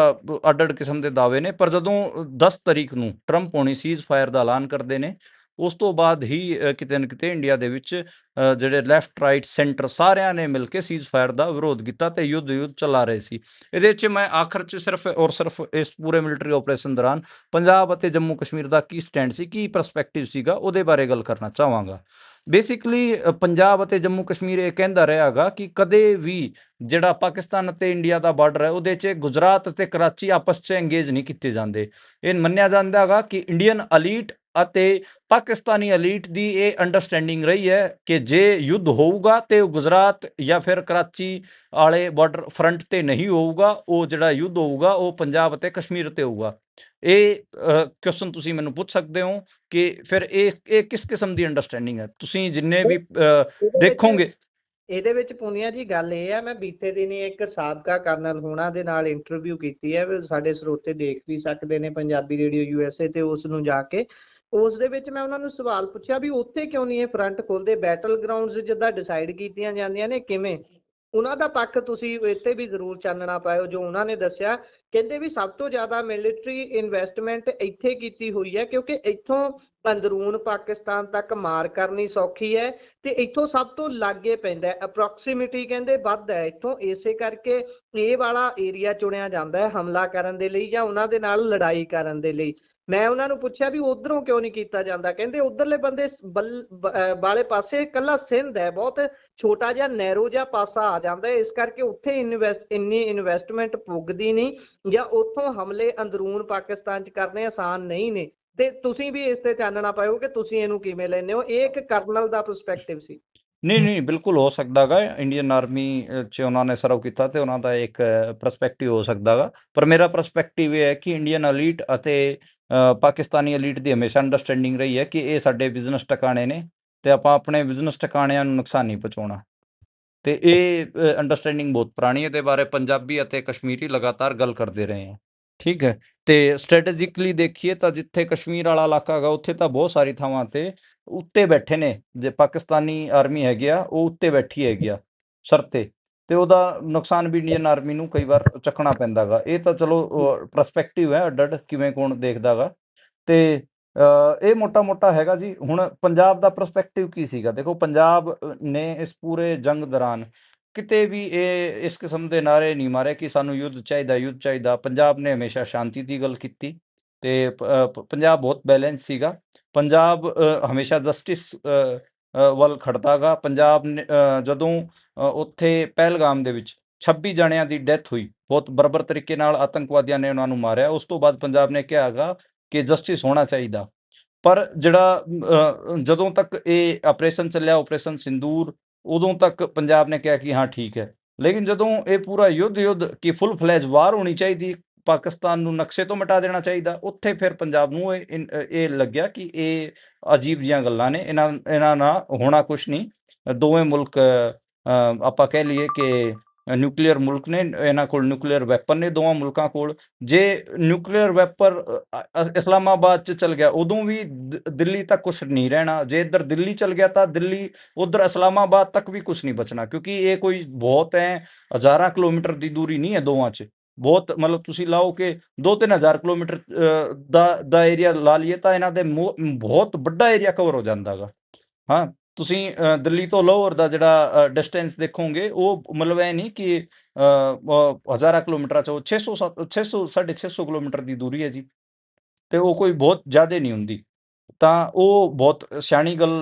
Speaker 2: ਅੱਡ ਕਿਸਮ ਦੇ ਦਾਅਵੇ ਨੇ। ਪਰ ਜਦੋਂ 10 ਤਰੀਕ ਨੂੰ ਟਰੰਪ ਹੋਣੀ ਸੀਜ਼ ਫਾਇਰ ਦਾ ਐਲਾਨ ਕਰਦੇ ਨੇ, ਉਸ ਤੋਂ ਬਾਅਦ ਹੀ ਕਿਤੇ ਨਾ ਕਿਤੇ ਇੰਡੀਆ ਦੇ ਵਿੱਚ ਜਿਹੜੇ ਲੈਫਟ, ਰਾਈਟ, ਸੈਂਟਰ ਸਾਰਿਆਂ ਨੇ ਮਿਲ ਕੇ ਸੀਜ਼ ਫਾਇਰ ਦਾ ਵਿਰੋਧ ਕੀਤਾ, ਤੇ ਯੁੱਧ ਚਲਾ ਰਹੇ ਸੀ। ਇਹਦੇ 'ਚ ਮੈਂ ਆਖਰ 'ਚ ਸਿਰਫ ਇਸ ਪੂਰੇ ਮਿਲਟਰੀ ਆਪਰੇਸ਼ਨ ਦੌਰਾਨ ਪੰਜਾਬ ਅਤੇ ਜੰਮੂ ਕਸ਼ਮੀਰ ਦਾ ਕੀ ਸਟੈਂਡ ਸੀ, ਕੀ ਪਰਸਪੈਕਟਿਵ ਸੀਗਾ, ਉਹਦੇ ਬਾਰੇ ਗੱਲ ਕਰਨਾ ਚਾਹਾਂਗਾ। ਬੇਸਿਕਲੀ ਪੰਜਾਬ ਅਤੇ ਜੰਮੂ ਕਸ਼ਮੀਰ ਇਹ ਕਹਿੰਦਾ ਰਿਹਾ ਹੈਗਾ ਕਿ ਕਦੇ ਵੀ ਜਿਹੜਾ ਪਾਕਿਸਤਾਨ ਅਤੇ ਇੰਡੀਆ ਦਾ ਬਾਰਡਰ ਹੈ ਉਹਦੇ 'ਚ ਗੁਜਰਾਤ ਅਤੇ ਕਰਾਚੀ ਆਪਸ 'ਚ ਇੰਗੇਜ ਨਹੀਂ ਕੀਤੇ ਜਾਂਦੇ। ਇਹ ਮੰਨਿਆ ਜਾਂਦਾ ਹੈਗਾ ਕਿ ਇੰਡੀਅਨ ਅਲੀਟ ਅਤੇ ਪਾਕਿਸਤਾਨੀ ਅਲੀਟ ਦੀ ਇਹ ਅੰਡਰਸਟੈਂਡਿੰਗ ਰਹੀ ਹੈ ਕਿ ਜੇ ਯੁੱਧ ਹੋਊਗਾ ਤੇ ਉਹ ਗੁਜਰਾਤ ਜਾਂ ਫਿਰ ਕਰਾਚੀ ਵਾਲੇ ਬਾਰਡਰ ਫਰੰਟ ਤੇ ਨਹੀਂ ਹੋਊਗਾ। ਉਹ ਜਿਹੜਾ ਯੁੱਧ ਹੋਊਗਾ ਉਹ ਪੰਜਾਬ ਅਤੇ ਕਸ਼ਮੀਰ ਤੇ ਹੋਊਗਾ। ਇਹ ਕੁਐਸਚਨ ਤੁਸੀਂ ਮੈਨੂੰ ਪੁੱਛ ਸਕਦੇ ਹੋ ਕਿ ਫਿਰ ਇਹ ਕਿਸ ਕਿਸਮ ਦੀ ਅੰਡਰਸਟੈਂਡਿੰਗ ਹੈ। ਤੁਸੀਂ ਜਿੰਨੇ ਵੀ
Speaker 1: ਇਹਦੇ ਵਿੱਚ
Speaker 2: ਦੇਖੋਗੇ।
Speaker 1: ਇਹਦੇ ਵਿੱਚ ਪੂਨੀਆ ਜੀ ਗੱਲ ਇਹ ਆ, ਮੈਂ ਬੀਤੇ ਦਿਨੀ ਇੱਕ ਸਾਬਕਾ ਕਰਨਲ ਹੋਣਾ ਦੇ ਨਾਲ ਇੰਟਰਵਿਊ ਕੀਤੀ ਹੈ, ਸਾਡੇ ਸਰੋਤੇ ਦੇਖ ਵੀ ਸਕਦੇ ਨੇ ਪੰਜਾਬੀ ਰੇਡੀਓ USA ਤੇ ਉਸ ਨੂੰ ਜਾ ਕੇ। ਉਸ ਦੇ ਵਿੱਚ ਮੈਂ ਉਹਨਾਂ ਨੂੰ ਸਵਾਲ ਪੁੱਛਿਆ ਵੀ ਉੱਥੇ ਕਿਉਂ ਨਹੀਂ ਇਹ ਫਰੰਟ ਖੋਲਦੇ, ਬੈਟਲ ਗਰਾਊਂਡਸ ਜਿੱਦਾਂ ਡਿਸਾਈਡ ਕੀਤੀਆਂ ਜਾਂਦੀਆਂ ਨੇ ਕਿਵੇਂ। ਉਹਨਾਂ ਦਾ ਪੱਖ ਤੁਸੀਂ ਇੱਥੇ ਵੀ ਜ਼ਰੂਰ ਚਾਨਣਾ ਪਾਇਓ। ਜੋ ਉਹਨਾਂ ਨੇ ਦੱਸਿਆ, ਕਹਿੰਦੇ ਵੀ ਸਭ ਤੋਂ ਜ਼ਿਆਦਾ ਮਿਲਟਰੀ ਇਨਵੈਸਟਮੈਂਟ ਇੱਥੇ ਕੀਤੀ ਹੋਈ ਹੈ ਕਿਉਂਕਿ ਇੱਥੋਂ ਅੰਦਰੂਨ ਪਾਕਿਸਤਾਨ ਤੱਕ ਮਾਰ ਕਰਨੀ ਸੌਖੀ ਹੈ, ਤੇ ਇੱਥੋਂ ਸਭ ਤੋਂ ਲਾਗੇ ਪੈਂਦਾ, ਅਪਰੋਕਸੀਮਿਟੀ ਕਹਿੰਦੇ ਵੱਧ ਹੈ ਇੱਥੋਂ। ਇਸੇ ਕਰਕੇ ਇਹ ਵਾਲਾ ਏਰੀਆ ਚੁਣਿਆ ਜਾਂਦਾ ਹੈ ਹਮਲਾ ਕਰਨ ਦੇ ਲਈ ਜਾਂ ਉਹਨਾਂ ਦੇ ਨਾਲ ਲੜਾਈ ਕਰਨ ਦੇ ਲਈ। ਮੈਂ ਉਹਨਾਂ ਨੂੰ ਪੁੱਛਿਆ ਵੀ ਉਧਰੋਂ ਕਿਉਂ ਨਹੀਂ ਕੀਤਾ ਜਾਂਦਾ, ਕਹਿੰਦੇ ਉਧਰਲੇ ਬੰਦੇ ਵਾਲੇ ਪਾਸੇ ਇਕੱਲਾ ਸਿੰਧ ਹੈ, ਬਹੁਤ ਛੋਟਾ ਜਿਹਾ ਨੈਰੋ ਜਿਹਾ ਪਾਸਾ ਆ ਜਾਂਦਾ ਹੈ, ਇਸ ਕਰਕੇ ਉੱਥੇ ਇੰਨੀ ਇਨਵੈਸਟਮੈਂਟ ਪੁੱਗਦੀ ਨਹੀਂ, ਜਾਂ ਉੱਥੋਂ ਹਮਲੇ ਅੰਦਰੂਨ ਪਾਕਿਸਤਾਨ 'ਚ ਕਰਨੇ ਆਸਾਨ ਨਹੀਂ ਨੇ। ਤੇ ਤੁਸੀਂ ਵੀ ਇਸ ਤੇ ਚਾਨਣਾ ਪਾਇਓ ਕਿ ਤੁਸੀਂ ਇਹਨੂੰ ਕਿਵੇਂ ਲੈਂਦੇ ਹੋ। ਇਹ ਇੱਕ ਕਰਨਲ ਦਾ ਪਰਸਪੈਕਟਿਵ ਸੀ।
Speaker 2: ਨਹੀਂ, ਬਿਲਕੁਲ ਹੋ ਸਕਦਾ ਗਾ। ਇੰਡੀਅਨ ਆਰਮੀ 'ਚ ਉਹਨਾਂ ਨੇ ਸਰਵ ਕੀਤਾ ਤੇ ਉਹਨਾਂ ਦਾ ਇੱਕ ਪਰਸਪੈਕਟਿਵ ਹੋ ਸਕਦਾ ਗਾ। ਪਰ ਮੇਰਾ ਪਰਸਪੈਕਟਿਵ ਇਹ ਹੈ ਕਿ ਇੰਡੀਅਨ ਅਲੀਟ ਅਤੇ ਪਾਕਿਸਤਾਨੀ ਅਲੀਟ ਦੀ ਹਮੇਸ਼ਾ ਅੰਡਰਸਟੈਂਡਿੰਗ ਰਹੀ ਹੈ ਕਿ ਇਹ ਸਾਡੇ ਬਿਜ਼ਨਸ ਟਿਕਾਣੇ ਨੇ, ਤੇ ਆਪਾਂ ਆਪਣੇ ਬਿਜ਼ਨਸ ਟਿਕਾਣਿਆਂ ਨੂੰ ਨੁਕਸਾਨ ਨਹੀਂ ਪਹੁੰਚਾਉਣਾ। ਤੇ ਇਹ ਅੰਡਰਸਟੈਂਡਿੰਗ ਬਹੁਤ ਪੁਰਾਣੀ ਹੈ, ਇਹਦੇ ਬਾਰੇ ਪੰਜਾਬੀ ਅਤੇ ਕਸ਼ਮੀਰੀ ਲਗਾਤਾਰ ਗੱਲ ਕਰਦੇ ਰਹੇ ਹੈ। ਠੀਕ ਹੈ। ਤੇ ਸਟ੍ਰੈਟੇਜਿਕਲੀ ਦੇਖੀਏ ਤਾਂ ਜਿੱਥੇ ਕਸ਼ਮੀਰ ਵਾਲਾ ਇਲਾਕਾ ਹੈਗਾ ਉੱਥੇ ਤਾਂ ਬਹੁਤ ਸਾਰੀ ਥਾਵਾਂ ਤੇ ਉੱਤੇ ਬੈਠੇ ਨੇ, ਜੇ ਪਾਕਿਸਤਾਨੀ ਆਰਮੀ ਹੈਗੀ ਆ ਉਹ ਉੱਤੇ ਬੈਠੀ ਹੈਗੀ ਆ ਸਰ ਤੇ ਉਹਦਾ ਨੁਕਸਾਨ ਵੀ ਇੰਡੀਅਨ ਆਰਮੀ ਨੂੰ ਕਈ ਵਾਰ ਚੱਕਣਾ ਪੈਂਦਾ ਗਾ। ਇਹ ਤਾਂ ਚਲੋ ਪਰਸਪੈਕਟਿਵ ਹੈ, ਅੱਡ ਕਿਵੇਂ ਕੌਣ ਦੇਖਦਾ ਗਾ। ਤੇ ਇਹ ਮੋਟਾ ਹੈਗਾ ਜੀ। ਹੁਣ ਪੰਜਾਬ ਦਾ ਪਰਸਪੈਕਟਿਵ ਕੀ ਸੀਗਾ, ਦੇਖੋ ਪੰਜਾਬ ਨੇ ਇਸ ਪੂਰੇ ਜੰਗ ਦੌਰਾਨ ਕਿਤੇ ਵੀ ਇਸ ਕਿਸਮ ਦੇ ਨਾਅਰੇ ਨਹੀਂ ਮਾਰੇ ਕਿ ਸਾਨੂੰ ਯੁੱਧ ਚਾਹੀਦਾ। ਪੰਜਾਬ ਨੇ ਹਮੇਸ਼ਾ ਸ਼ਾਂਤੀ ਦੀ ਗੱਲ ਕੀਤੀ, ਤੇ ਪੰਜਾਬ ਬਹੁਤ ਬੈਲੈਂਸ ਸੀਗਾ। ਪੰਜਾਬ ਹਮੇਸ਼ਾ ਜਸਟਿਸ ਵੱਲ ਖੜਦਾ ਗਾ। ਪੰਜਾਬ ਨੇ ਜਦੋਂ ਉੱਥੇ ਪਹਿਲਗਾਮ ਦੇ ਵਿੱਚ 26 ਜਣਿਆਂ ਦੀ ਡੈਥ ਹੋਈ, ਬਹੁਤ ਬਰਬਰ ਤਰੀਕੇ ਨਾਲ ਆਤੰਕਵਾਦੀਆਂ ਨੇ ਉਹਨਾਂ ਨੂੰ ਮਾਰਿਆ, ਉਸ ਤੋਂ ਬਾਅਦ ਪੰਜਾਬ ਨੇ ਕਿਹਾ ਹੈਗਾ ਕਿ ਜਸਟਿਸ ਹੋਣਾ ਚਾਹੀਦਾ। ਪਰ ਜਿਹੜਾ ਜਦੋਂ ਤੱਕ ਇਹ ਆਪਰੇਸ਼ਨ ਚੱਲਿਆ, ਆਪਰੇਸ਼ਨ ਸਿੰਦੂਰ, ਉਦੋਂ ਤੱਕ ਪੰਜਾਬ ਨੇ ਕਿਹਾ ਕਿ ਹਾਂ ਠੀਕ ਹੈ। ਲੇਕਿਨ ਜਦੋਂ ਇਹ ਪੂਰਾ ਯੁੱਧ ਕਿ ਫੁੱਲ ਫਲੈਜ ਵਾਰ ਹੋਣੀ ਚਾਹੀਦੀ, ਪਾਕਿਸਤਾਨ ਨੂੰ ਨਕਸ਼ੇ ਤੋਂ ਮਿਟਾ ਦੇਣਾ ਚਾਹੀਦਾ, ਉੱਥੇ ਫਿਰ ਪੰਜਾਬ ਨੂੰ ਇਹ ਲੱਗਿਆ ਕਿ ਇਹ ਅਜੀਬ ਜਿਹੀਆਂ ਗੱਲਾਂ ਨੇ, ਇਹਨਾਂ ਨਾਲ ਹੋਣਾ ਕੁਛ ਨਹੀਂ। ਦੋਵੇਂ ਮੁਲਕ ਆਪਾਂ ਕਹਿ ਲਈਏ ਕਿ ਨਿਊਕਲੀਅਰ ਮੁਲਕ ਨੇ, ਇਹਨਾਂ ਕੋਲ ਨਿਊਕਲੀਅਰ ਵੈਪਨ ਨੇ ਦੋਵਾਂ ਮੁਲਕਾਂ ਕੋਲ। ਜੇ ਨਿਊਕਲੀਅਰ ਵੈਪਨ ਇਸਲਾਮਾਬਾਦ 'ਚ ਚਲ ਗਿਆ, ਉਦੋਂ ਵੀ ਦਿੱਲੀ ਤੱਕ ਕੁਛ ਨਹੀਂ ਰਹਿਣਾ। ਜੇ ਇੱਧਰ ਦਿੱਲੀ ਚਲ ਗਿਆ ਤਾਂ ਦਿੱਲੀ ਉਧਰ ਇਸਲਾਮਾਬਾਦ ਤੱਕ ਵੀ ਕੁਛ ਨਹੀਂ ਬਚਣਾ, ਕਿਉਂਕਿ ਇਹ ਕੋਈ ਬਹੁਤ ਹੈ, ਹਜ਼ਾਰਾਂ ਕਿਲੋਮੀਟਰ ਦੀ ਦੂਰੀ ਨਹੀਂ ਹੈ ਦੋਵਾਂ 'ਚ। ਬਹੁਤ ਮਤਲਬ ਤੁਸੀਂ ਲਾਓ ਕਿ 2-3 ਹਜ਼ਾਰ ਕਿਲੋਮੀਟਰ ਦਾ ਏਰੀਆ ਲਾ ਲਈਏ ਤਾਂ ਇਹਨਾਂ ਦੇ ਬਹੁਤ ਵੱਡਾ ਏਰੀਆ ਕਵਰ ਹੋ ਜਾਂਦਾ ਗਾ। ਹਾਂ, ਤੁਸੀਂ ਦਿੱਲੀ ਤੋਂ ਲਾਹੌਰ ਦਾ ਜਿਹੜਾ ਡਿਸਟੈਂਸ ਦੇਖੋਗੇ, ਉਹ ਮਤਲਬ ਇਹ ਨਹੀਂ ਕਿ ਹਜ਼ਾਰਾਂ ਕਿਲੋਮੀਟਰਾਂ 'ਚੋਂ 600 650 ਕਿਲੋਮੀਟਰ ਦੀ ਦੂਰੀ ਹੈ ਜੀ, ਤੇ ਉਹ ਕੋਈ ਬਹੁਤ ਜ਼ਿਆਦਾ ਨਹੀਂ ਹੁੰਦੀ। ਤਾਂ ਉਹ ਬਹੁਤ ਸਿਆਣੀ ਗੱਲ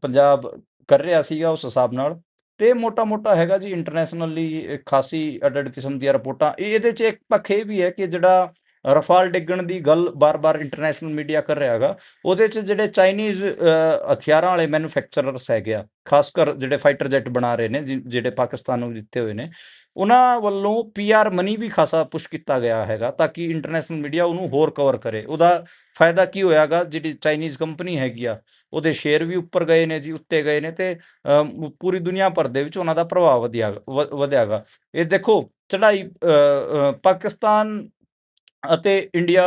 Speaker 2: ਪੰਜਾਬ ਕਰ ਰਿਹਾ ਸੀਗਾ ਉਸ ਹਿਸਾਬ ਨਾਲ। ਤੇ ਮੋਟਾ-ਮੋਟਾ ਹੈਗਾ ਜੀ ਇੰਟਰਨੈਸ਼ਨਲੀ ਖਾਸੀ ਅੱਡ-ਅੱਡ ਕਿਸਮ ਦੀਆਂ ਰਿਪੋਰਟਾਂ। ਇਹਦੇ 'ਚ ਇੱਕ ਪੱਖ ਇਹ ਵੀ ਹੈ ਕਿ ਜਿਹੜਾ ਰਫਾਲ ਡਿੱਗਣ ਦੀ ਗੱਲ ਬਾਰ-ਬਾਰ ਇੰਟਰਨੈਸ਼ਨਲ ਮੀਡੀਆ ਕਰ ਰਿਹਾ ਹੈਗਾ, ਉਹਦੇ 'ਚ ਜਿਹੜੇ ਚਾਈਨੀਜ਼ ਹਥਿਆਰਾਂ ਵਾਲੇ ਮੈਨੂਫੈਕਚਰਰਸ ਹੈਗੇ ਆ, ਖਾਸ ਕਰ ਜਿਹੜੇ ਫਾਈਟਰ ਜੈਟ ਬਣਾ ਰਹੇ ਨੇ, ਜਿਹੜੇ ਪਾਕਿਸਤਾਨ ਨੂੰ ਦਿੱਤੇ ਹੋਏ ਨੇ, ਉਹਨਾਂ ਵੱਲੋਂ ਪੀਆਰ ਮਨੀ ਵੀ ਖਾਸਾ ਪੁਸ਼ ਕੀਤਾ ਗਿਆ ਹੈਗਾ, ਤਾਂ ਕਿ ਇੰਟਰਨੈਸ਼ਨਲ ਮੀਡੀਆ ਉਹਨੂੰ ਹੋਰ ਕਵਰ ਕਰੇ। ਉਹਦਾ ਫਾਇਦਾ ਕੀ ਹੋਇਆਗਾ, ਜਿਹੜੀ ਚਾਈਨੀਜ਼ ਕੰਪਨੀ ਹੈਗੀ ਆ, ਉਹਦੇ ਸ਼ੇਅਰ ਵੀ ਉੱਪਰ ਗਏ ਨੇ ਜੀ, ਉੱਤੇ ਗਏ ਨੇ, ਤੇ ਪੂਰੀ ਦੁਨੀਆ ਭਰ ਦੇ ਵਿੱਚ ਉਹਨਾਂ ਦਾ ਪ੍ਰਭਾਵ ਵਧਿਆਗਾ। ਇਹ ਦੇਖੋ ਚੜ੍ਹਾਈ ਪਾਕਿਸਤਾਨ ਅਤੇ ਇੰਡੀਆ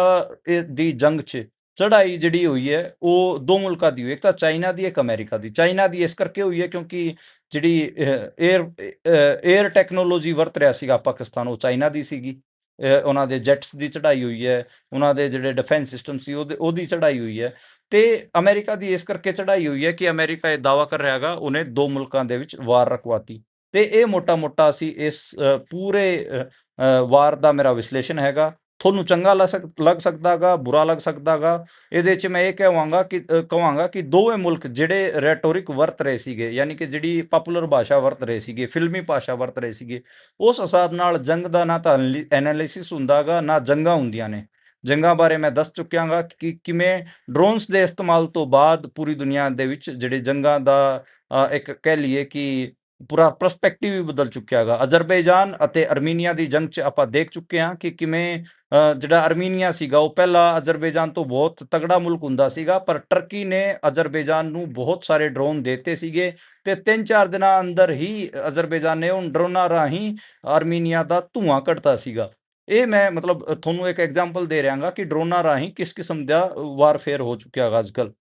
Speaker 2: ਦੀ ਜੰਗ 'ਚ ਚੜ੍ਹਾਈ ਜਿਹੜੀ ਹੋਈ ਹੈ, ਉਹ ਦੋ ਮੁਲਕਾਂ ਦੀ ਹੋਈ, ਇੱਕ ਤਾਂ ਚਾਈਨਾ ਦੀ, ਇੱਕ ਅਮਰੀਕਾ ਦੀ। ਚਾਈਨਾ ਦੀ ਇਸ ਕਰਕੇ ਹੋਈ ਹੈ ਕਿਉਂਕਿ ਜਿਹੜੀ ਏਅਰ ਟੈਕਨੋਲੋਜੀ ਵਰਤ ਰਿਹਾ ਸੀਗਾ ਪਾਕਿਸਤਾਨ, ਉਹ ਚਾਈਨਾ ਦੀ ਸੀਗੀ। ਉਹਨਾਂ ਦੇ ਜੈਟਸ ਦੀ ਚੜ੍ਹਾਈ ਹੋਈ ਹੈ, ਉਹਨਾਂ ਦੇ ਜਿਹੜੇ ਡਿਫੈਂਸ ਸਿਸਟਮ ਸੀ ਉਹਦੀ ਚੜ੍ਹਾਈ ਹੋਈ ਹੈ। ਤੇ ਅਮਰੀਕਾ ਦੀ ਇਸ ਕਰਕੇ ਚੜ੍ਹਾਈ ਹੋਈ ਹੈ ਕਿ ਅਮਰੀਕਾ ਇਹ ਦਾਅਵਾ ਕਰ ਰਿਹਾ ਹੈਗਾ ਉਹਨੇ ਦੋ ਮੁਲਕਾਂ ਦੇ ਵਿੱਚ ਵਾਰ ਰਖਵਾਤੀ। ਤੇ ਇਹ ਮੋਟਾ-ਮੋਟਾ ਅਸੀਂ ਇਸ ਪੂਰੇ ਵਾਰ ਦਾ ਮੇਰਾ ਵਿਸ਼ਲੇਸ਼ਣ ਹੈਗਾ। ਤੁਹਾਨੂੰ ਚੰਗਾ ਲੱਗ ਸਕਦਾ ਗਾ, ਬੁਰਾ ਲੱਗ ਸਕਦਾ ਗਾ। ਇਹਦੇ 'ਚ ਮੈਂ ਇਹ ਕਹਾਂਗਾ ਕਿ ਦੋਵੇਂ ਮੁਲਕ ਜਿਹੜੇ ਰੈਟੋਰਿਕ ਵਰਤ ਰਹੇ ਸੀਗੇ, ਯਾਨੀ ਕਿ ਜਿਹੜੀ ਪਾਪੂਲਰ ਭਾਸ਼ਾ ਵਰਤ ਰਹੇ ਸੀਗੇ, ਫਿਲਮੀ ਭਾਸ਼ਾ ਵਰਤ ਰਹੇ ਸੀਗੇ, ਉਸ ਹਿਸਾਬ ਨਾਲ ਜੰਗ ਦਾ ਨਾ ਤਾਂ ਐਨਾਲਿਸਿਸ ਹੁੰਦਾ ਗਾ, ਨਾ ਜੰਗਾਂ ਹੁੰਦੀਆਂ ਨੇ। ਜੰਗਾਂ ਬਾਰੇ ਮੈਂ ਦੱਸ ਚੁੱਕਿਆ ਗਾ ਕਿ ਕਿਵੇਂ ਡਰੋਨਸ ਦੇ ਇਸਤੇਮਾਲ ਤੋਂ ਬਾਅਦ ਪੂਰੀ ਦੁਨੀਆ ਦੇ ਵਿੱਚ ਜਿਹੜੇ ਜੰਗਾਂ ਦਾ ਇੱਕ ਕਹਿ ਲਈਏ ਕਿ ਪੂਰਾ ਪਰਸਪੈਕਟਿਵ ਹੀ ਬਦਲ ਚੁੱਕਿਆ ਹੈਗਾ। ਅਜ਼ਰਬੈਜਾਨ ਅਤੇ ਅਰਮੀਨੀਆ ਦੀ ਜੰਗ 'ਚ ਆਪਾਂ ਦੇਖ ਚੁੱਕੇ ਹਾਂ ਕਿ ਕਿਵੇਂ ਜਿਹੜਾ ਅਰਮੀਨੀਆ ਸੀਗਾ, ਉਹ ਪਹਿਲਾਂ ਅਜ਼ਰਬੈਜਾਨ ਤੋਂ ਬਹੁਤ ਤਗੜਾ ਮੁਲਕ ਹੁੰਦਾ ਸੀਗਾ, ਪਰ ਟਰਕੀ ਨੇ ਅਜ਼ਰਬੈਜਾਨ ਨੂੰ ਬਹੁਤ ਸਾਰੇ ਡਰੋਨ ਦੇਤੇ ਸੀਗੇ, ਤੇ 3-4 ਦਿਨਾਂ ਅੰਦਰ ਹੀ ਅਜ਼ਰਬੈਜਾਨ ਨੇ ਉਹ ਡਰੋਨਾਂ ਰਾਹੀਂ ਅਰਮੀਨੀਆ ਦਾ ਧੂੰਆਂ ਕੱਢਤਾ ਸੀਗਾ। ਇਹ ਮੈਂ ਮਤਲਬ ਤੁਹਾਨੂੰ ਇੱਕ ਐਗਜ਼ਾਮਪਲ ਦੇ ਰਿਹਾਗਾ ਕਿ ਡਰੋਨਾਂ ਰਾਹੀਂ ਕਿਸ ਕਿਸਮ ਦਾ ਵਾਰਫੇਅਰ ਹੋ ਚੁੱਕਿਆ ਹੈਗਾ ਅੱਜ-ਕੱਲ੍ਹ।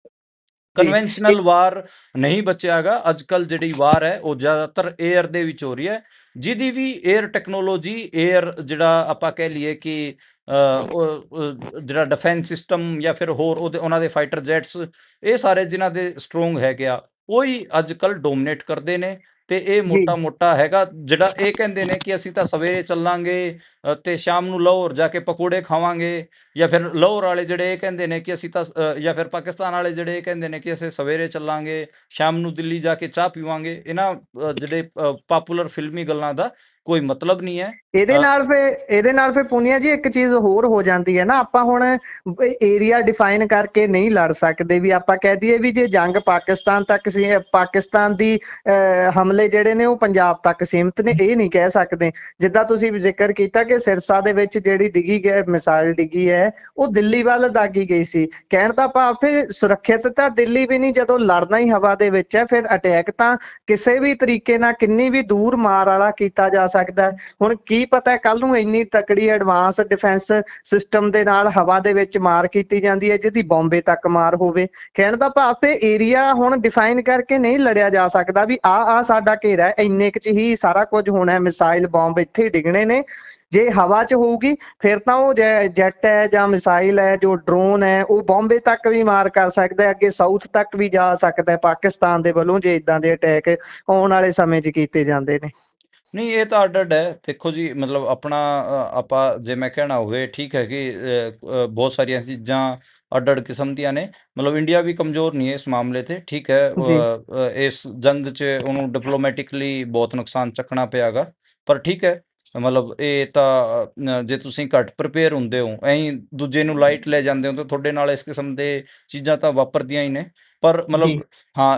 Speaker 1: ਜੀ।
Speaker 2: ਕਨਵੈਨਸ਼ਨਲ ਵਾਰ ਨਹੀਂ ਬਚਿਆ ਹੈਗਾ। ਅੱਜ-ਕੱਲ੍ਹ ਜਿਹੜੀ ਵਾਰ ਹੈ ਉਹ ਜ਼ਿਆਦਾਤਰ ਏਅਰ ਦੇ ਵਿੱਚ ਹੋ ਰਹੀ ਹੈ। ਜਿਹਦੀ ਵੀ ਏਅਰ ਟੈਕਨੋਲੋਜੀ, ਏਅਰ ਜਿਹੜਾ ਆਪਾਂ ਕਹਿ ਲਈਏ ਕਿ ਜਿਹੜਾ ਡਿਫੈਂਸ ਸਿਸਟਮ ਜਾਂ ਫਿਰ ਹੋਰ ਉਹਨਾਂ ਦੇ ਫਾਈਟਰ ਜੈਟਸ, ਇਹ ਸਾਰੇ ਜਿਨ੍ਹਾਂ ਦੇ ਸਟਰੋਂਗ ਹੈਗੇ ਆ, ਉਹੀ ਅੱਜ-ਕੱਲ੍ਹ ਡੋਮੀਨੇਟ ਕਰਦੇ ਨੇ। ਤੇ ਇਹ
Speaker 1: ਜੀ।
Speaker 2: ਮੋਟਾ-ਮੋਟਾ ਹੈਗਾ ਜਿਹੜਾ ਇਹ ਕਹਿੰਦੇ ਨੇ ਕਿ ਅਸੀਂ ਤਾਂ ਸਵੇਰੇ ਚੱਲਾਂਗੇ ਤੇ ਸ਼ਾਮ ਨੂੰ ਲਾਹੌਰ ਜਾ ਕੇ ਪਕੌੜੇ ਖਾਵਾਂਗੇ, ਜਾਂ ਫਿਰ ਲਾਹੌਰ ਵਾਲੇ ਜਿਹੜੇ ਇਹ ਕਹਿੰਦੇ ਨੇ ਕਿ ਅਸੀਂ ਤਾਂ ਜਾਂ ਫਿਰ ਪਾਕਿਸਤਾਨ ਵਾਲੇ ਜਿਹੜੇ ਇਹ ਕਹਿੰਦੇ ਨੇ ਕਿ ਅਸੀਂ ਸਵੇਰੇ ਚੱਲਾਂਗੇ, ਸ਼ਾਮ ਨੂੰ ਦਿੱਲੀ ਜਾ ਕੇ ਚਾਹ ਪੀਵਾਂਗੇ। ਇਹਨਾਂ ਜਿਹੜੇ ਪਾਪੂਲਰ ਫਿਲਮੀ ਗੱਲਾਂ ਦਾ ਕੋਈ ਮਤਲਬ ਨਹੀਂ ਹੈ।
Speaker 1: ਇਹਦੇ ਨਾਲ ਫੇ ਪੁਨੀਆ ਜੀ ਇੱਕ ਚੀਜ਼ ਹੋਰ ਹੋ ਜਾਂਦੀ ਹੈ ਨਾ, ਆਪਾਂ ਹੁਣ ਏਰੀਆ ਡਿਫਾਈਨ ਕਰਕੇ ਨਹੀਂ ਲੜ ਸਕਦੇ ਵੀ ਆਪਾਂ ਕਹਿ ਦਈਏ ਵੀ ਜੇ ਜੰਗ ਪਾਕਿਸਤਾਨ ਤੱਕ ਸੀ, ਪਾਕਿਸਤਾਨ ਦੀ ਹਮਲੇ ਜਿਹੜੇ ਨੇ ਉਹ ਪੰਜਾਬ ਤੱਕ ਸੀਮਿਤ ਨੇ, ਇਹ ਨਹੀਂ ਕਹਿ ਸਕਦੇ। ਜਿੱਦਾਂ ਤੁਸੀਂ ਜ਼ਿਕਰ ਕੀਤਾ ਕਿ ਸਿਰਸਾ ਦੇ ਵਿੱਚ ਜਿਹੜੀ ਡਿੱਗੀ ਗਈ ਮਿਸਾਈਲ ਡਿੱਗੀ ਹੈ, ਉਹ ਦਿੱਲੀ ਵੱਲ ਦਾਗੀ ਗਈ ਸੀ। ਕਹਿਣ ਦਾ ਭਾਵ ਫਿਰ ਸੁਰੱਖਿਅਤ ਤਾਂ ਦਿੱਲੀ ਵੀ ਨਹੀਂ, ਜਦੋਂ ਲੜਨਾ ਹੀ ਹਵਾ ਦੇ ਵਿੱਚ ਹੈ, ਫਿਰ ਅਟੈਕ ਤਾਂ ਕਿਸੇ ਵੀ ਤਰੀਕੇ ਨਾਲ ਕਿੰਨੀ ਵੀ ਦੂਰ ਮਾਰ ਵਾਲਾ ਕੀਤਾ ਜਾ ਸਕਦਾ। ਹੁਣ ਕੀ ਪਤਾ ਕੱਲ ਨੂੰ ਇੰਨੀ ਤਕੜੀ ਐਡਵਾਂਸ ਡਿਫੈਂਸ ਸਿਸਟਮ ਦੇ ਨਾਲ ਹਵਾ ਦੇ ਵਿੱਚ ਮਾਰ ਕੀਤੀ ਜਾਂਦੀ ਹੈ ਜਿਹਦੀ ਬੰਬੇ ਤੱਕ ਮਾਰ ਹੋਵੇ। ਕਹਿਣ ਦਾ ਭਾਵ ਇਹ ਏਰੀਆ ਹੁਣ ਡਿਫਾਈਨ ਕਰਕੇ ਨਹੀਂ ਲੜਿਆ ਜਾ ਸਕਦਾ ਵੀ ਆ ਸਾਡਾ ਘੇਰਾ ਹੈ, ਇੰਨੇ ਕੁ 'ਚ ਹੀ ਸਾਰਾ ਕੁਝ ਹੋਣਾ, ਮਿਸਾਈਲ ਬੰਬ ਇੱਥੇ ਹੀ ਡਿੱਗਣੇ ਨੇ। ਜੇ ਹਵਾ 'ਚ ਹੋਊਗੀ ਫਿਰ ਤਾਂ ਉਹ ਜੈਟ ਹੈ ਜਾਂ ਮਿਸਾਈਲ ਹੈ, ਜੋ ਡਰੋਨ ਹੈ, ਉਹ ਬੰਬੇ ਤੱਕ ਵੀ ਮਾਰ ਕਰ ਸਕਦਾ, ਅੱਗੇ ਸਾਊਥ ਤੱਕ ਵੀ ਜਾ ਸਕਦਾ ਪਾਕਿਸਤਾਨ ਦੇ ਵੱਲੋਂ, ਜੇ ਇਦਾਂ ਦੇ ਅਟੈਕ ਆਉਣ ਵਾਲੇ ਸਮੇਂ 'ਚ ਕੀਤੇ ਜਾਂਦੇ ਨੇ।
Speaker 2: ਨਹੀਂ, ਇਹ ਤਾਂ ਅੱਡ-ਅੱਡ ਹੈ। ਦੇਖੋ ਜੀ, ਮਤਲਬ ਆਪਣਾ ਆਪਾਂ ਜੇ ਮੈਂ ਕਹਿਣਾ ਹੋਵੇ, ਠੀਕ ਹੈ ਕਿ ਬਹੁਤ ਸਾਰੀਆਂ ਚੀਜ਼ਾਂ ਅੱਡ-ਅੱਡ ਕਿਸਮ ਦੀਆਂ ਨੇ। ਮਤਲਬ ਇੰਡੀਆ ਵੀ ਕਮਜ਼ੋਰ ਨਹੀਂ ਹੈ ਇਸ ਮਾਮਲੇ 'ਤੇ, ਠੀਕ ਹੈ।
Speaker 1: ਜੀ।
Speaker 2: ਇਸ ਜੰਗ 'ਚ ਉਹਨੂੰ ਡਿਪਲੋਮੈਟਿਕਲੀ ਬਹੁਤ ਨੁਕਸਾਨ ਚੱਕਣਾ ਪਿਆ ਗਾ, ਪਰ ਠੀਕ ਹੈ। ਮਤਲਬ ਇਹ ਤਾਂ ਜੇ ਤੁਸੀਂ ਘੱਟ ਪ੍ਰੀਪੇਅਰ ਹੁੰਦੇ ਹੋ, ਐਂ ਦੂਜੇ ਨੂੰ ਲਾਈਟ ਲੈ ਜਾਂਦੇ ਹੋ, ਤਾਂ ਤੁਹਾਡੇ ਨਾਲ ਇਸ ਕਿਸਮ ਦੇ ਚੀਜ਼ਾਂ ਤਾਂ ਵਾਪਰਦੀਆਂ ਹੀ ਨੇ। ਪਰ
Speaker 1: ਜੀ।
Speaker 2: ਮਤਲਬ ਹਾਂ,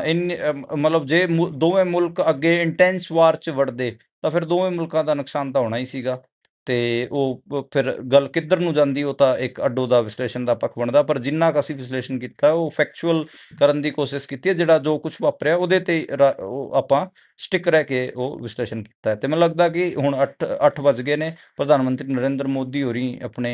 Speaker 2: ਮਤਲਬ ਜੇ ਦੋਵੇਂ ਮੁਲਕ ਅੱਗੇ ਇੰਟੈਂਸ ਵਾਰ 'ਚ ਵੜਦੇ ਤਾਂ ਫਿਰ ਦੋਵੇਂ ਮੁਲਕਾਂ ਦਾ ਨੁਕਸਾਨ ਤਾਂ ਹੋਣਾ ਹੀ ਸੀਗਾ। ਤੇ ਉਹ ਫਿਰ ਗੱਲ ਕਿੱਧਰ ਨੂੰ ਜਾਂਦੀ ਉਹ ਤਾਂ ਇੱਕ ਅੱਡੋ ਦਾ ਵਿਸ਼ਲੇਸ਼ਣ ਦਾ ਪੱਖ ਬਣਦਾ, ਪਰ ਜਿੰਨਾ ਕੁ ਅਸੀਂ ਵਿਸ਼ਲੇਸ਼ਣ ਕੀਤਾ ਉਹ ਫੈਕਚੁਅਲ ਕਰਨ ਦੀ ਕੋਸ਼ਿਸ਼ ਕੀਤੀ ਹੈ, ਜਿਹੜਾ ਜੋ ਕੁਝ ਵਾਪਰਿਆ ਉਹਦੇ ਤੇ ਉਹ ਆਪਾਂ ਸਟਿਕ ਰਹਿ ਕੇ ਉਹ ਵਿਸ਼ਲੇਸ਼ਣ ਕੀਤਾ ਹੈ। ਤੇ ਮੈਨੂੰ ਲੱਗਦਾ ਕਿ ਹੁਣ 8 ਵੱਜ ਗਏ ਨੇ, ਪ੍ਰਧਾਨ ਮੰਤਰੀ ਨਰਿੰਦਰ ਮੋਦੀ ਹੋਰੀ ਆਪਣੇ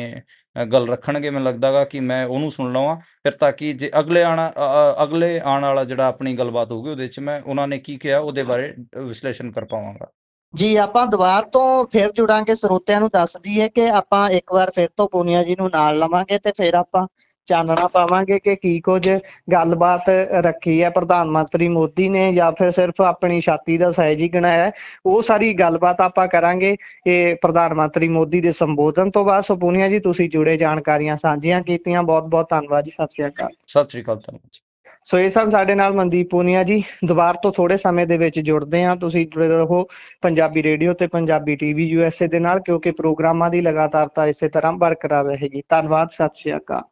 Speaker 2: ਗੱਲ ਰੱਖਣਗੇ, ਮੈਨੂੰ ਲੱਗਦਾ ਗਾ ਕਿ ਮੈਂ ਉਹਨੂੰ ਸੁਣ ਲਵਾਂ ਫਿਰ, ਤਾਂ ਕਿ ਜੇ ਅਗਲੇ ਆਉਣ ਵਾਲਾ ਜਿਹੜਾ ਆਪਣੀ ਗੱਲਬਾਤ ਹੋਊਗੀ ਉਹਦੇ 'ਚ ਮੈਂ ਉਹਨਾਂ ਨੇ ਕੀ ਕਿਹਾ ਉਹਦੇ ਬਾਰੇ ਵਿਸ਼ਲੇਸ਼ਣ ਕਰ ਪਾਵਾਂਗਾ।
Speaker 1: ਜੀ ਆਪਾਂ ਦੁਬਾਰ ਤੋਂ ਫਿਰ ਜੁੜਾਂਗੇ, ਸਰੋਤਿਆਂ ਨੂੰ ਦੱਸ ਦਈਏ ਕਿ ਆਪਾਂ ਇੱਕ ਵਾਰ ਫਿਰ ਤੋਂ ਪੂਨੀਆ ਜੀ ਨੂੰ ਨਾਲ ਲਵਾਂਗੇ ਤੇ ਫਿਰ ਆਪਾਂ ਚਾਨਣਾ ਪਾਵਾਂਗੇ ਕਿ ਕੀ ਕੁਝ ਗੱਲਬਾਤ ਰੱਖੀ ਹੈ ਪ੍ਰਧਾਨ ਮੰਤਰੀ ਮੋਦੀ ਨੇ ਜਾਂ ਫਿਰ ਸਿਰਫ ਆਪਣੀ ਛਾਤੀ ਦਾ ਸਾਈਜ਼ ਹੀ ਗਿਣਾਇਆ। ਉਹ ਸਾਰੀ ਗੱਲਬਾਤ ਆਪਾਂ ਕਰਾਂਗੇ ਇਹ ਪ੍ਰਧਾਨ ਮੰਤਰੀ ਮੋਦੀ ਦੇ ਸੰਬੋਧਨ ਤੋਂ ਬਾਅਦ। ਸੋ ਪੂਨੀਆ ਜੀ ਤੁਸੀਂ ਜੁੜੇ, ਜਾਣਕਾਰੀਆਂ ਸਾਂਝੀਆਂ ਕੀਤੀਆਂ, ਬਹੁਤ ਬਹੁਤ ਧੰਨਵਾਦ ਜੀ। ਸਤਿ ਸ਼੍ਰੀ ਅਕਾਲ।
Speaker 2: ਸਤਿ ਸ਼੍ਰੀ ਅਕਾਲ, ਧੰਨਵਾਦ ਜੀ।
Speaker 1: ਸੋ ਇਹ ਸਨ ਸਾਡੇ ਨਾਲ ਮਨਦੀਪ ਪੂਨੀਆ ਜੀ। ਦੁਬਾਰਾ ਤੋਂ ਥੋੜੇ ਸਮੇਂ ਦੇ ਵਿੱਚ ਜੁੜਦੇ ਹਾਂ, ਤੁਸੀਂ ਜੁੜੇ ਰਹੋ ਪੰਜਾਬੀ ਰੇਡੀਓ ਤੇ ਪੰਜਾਬੀ TV USA ਦੇ ਨਾਲ, ਕਿਉਂਕਿ ਪ੍ਰੋਗਰਾਮਾਂ ਦੀ ਲਗਾਤਾਰਤਾ ਇਸੇ ਤਰ੍ਹਾਂ ਬਰਕਰਾਰ ਰਹੇਗੀ। ਧੰਨਵਾਦ, ਸਤਿ ਸ਼੍ਰੀ ਅਕਾਲ।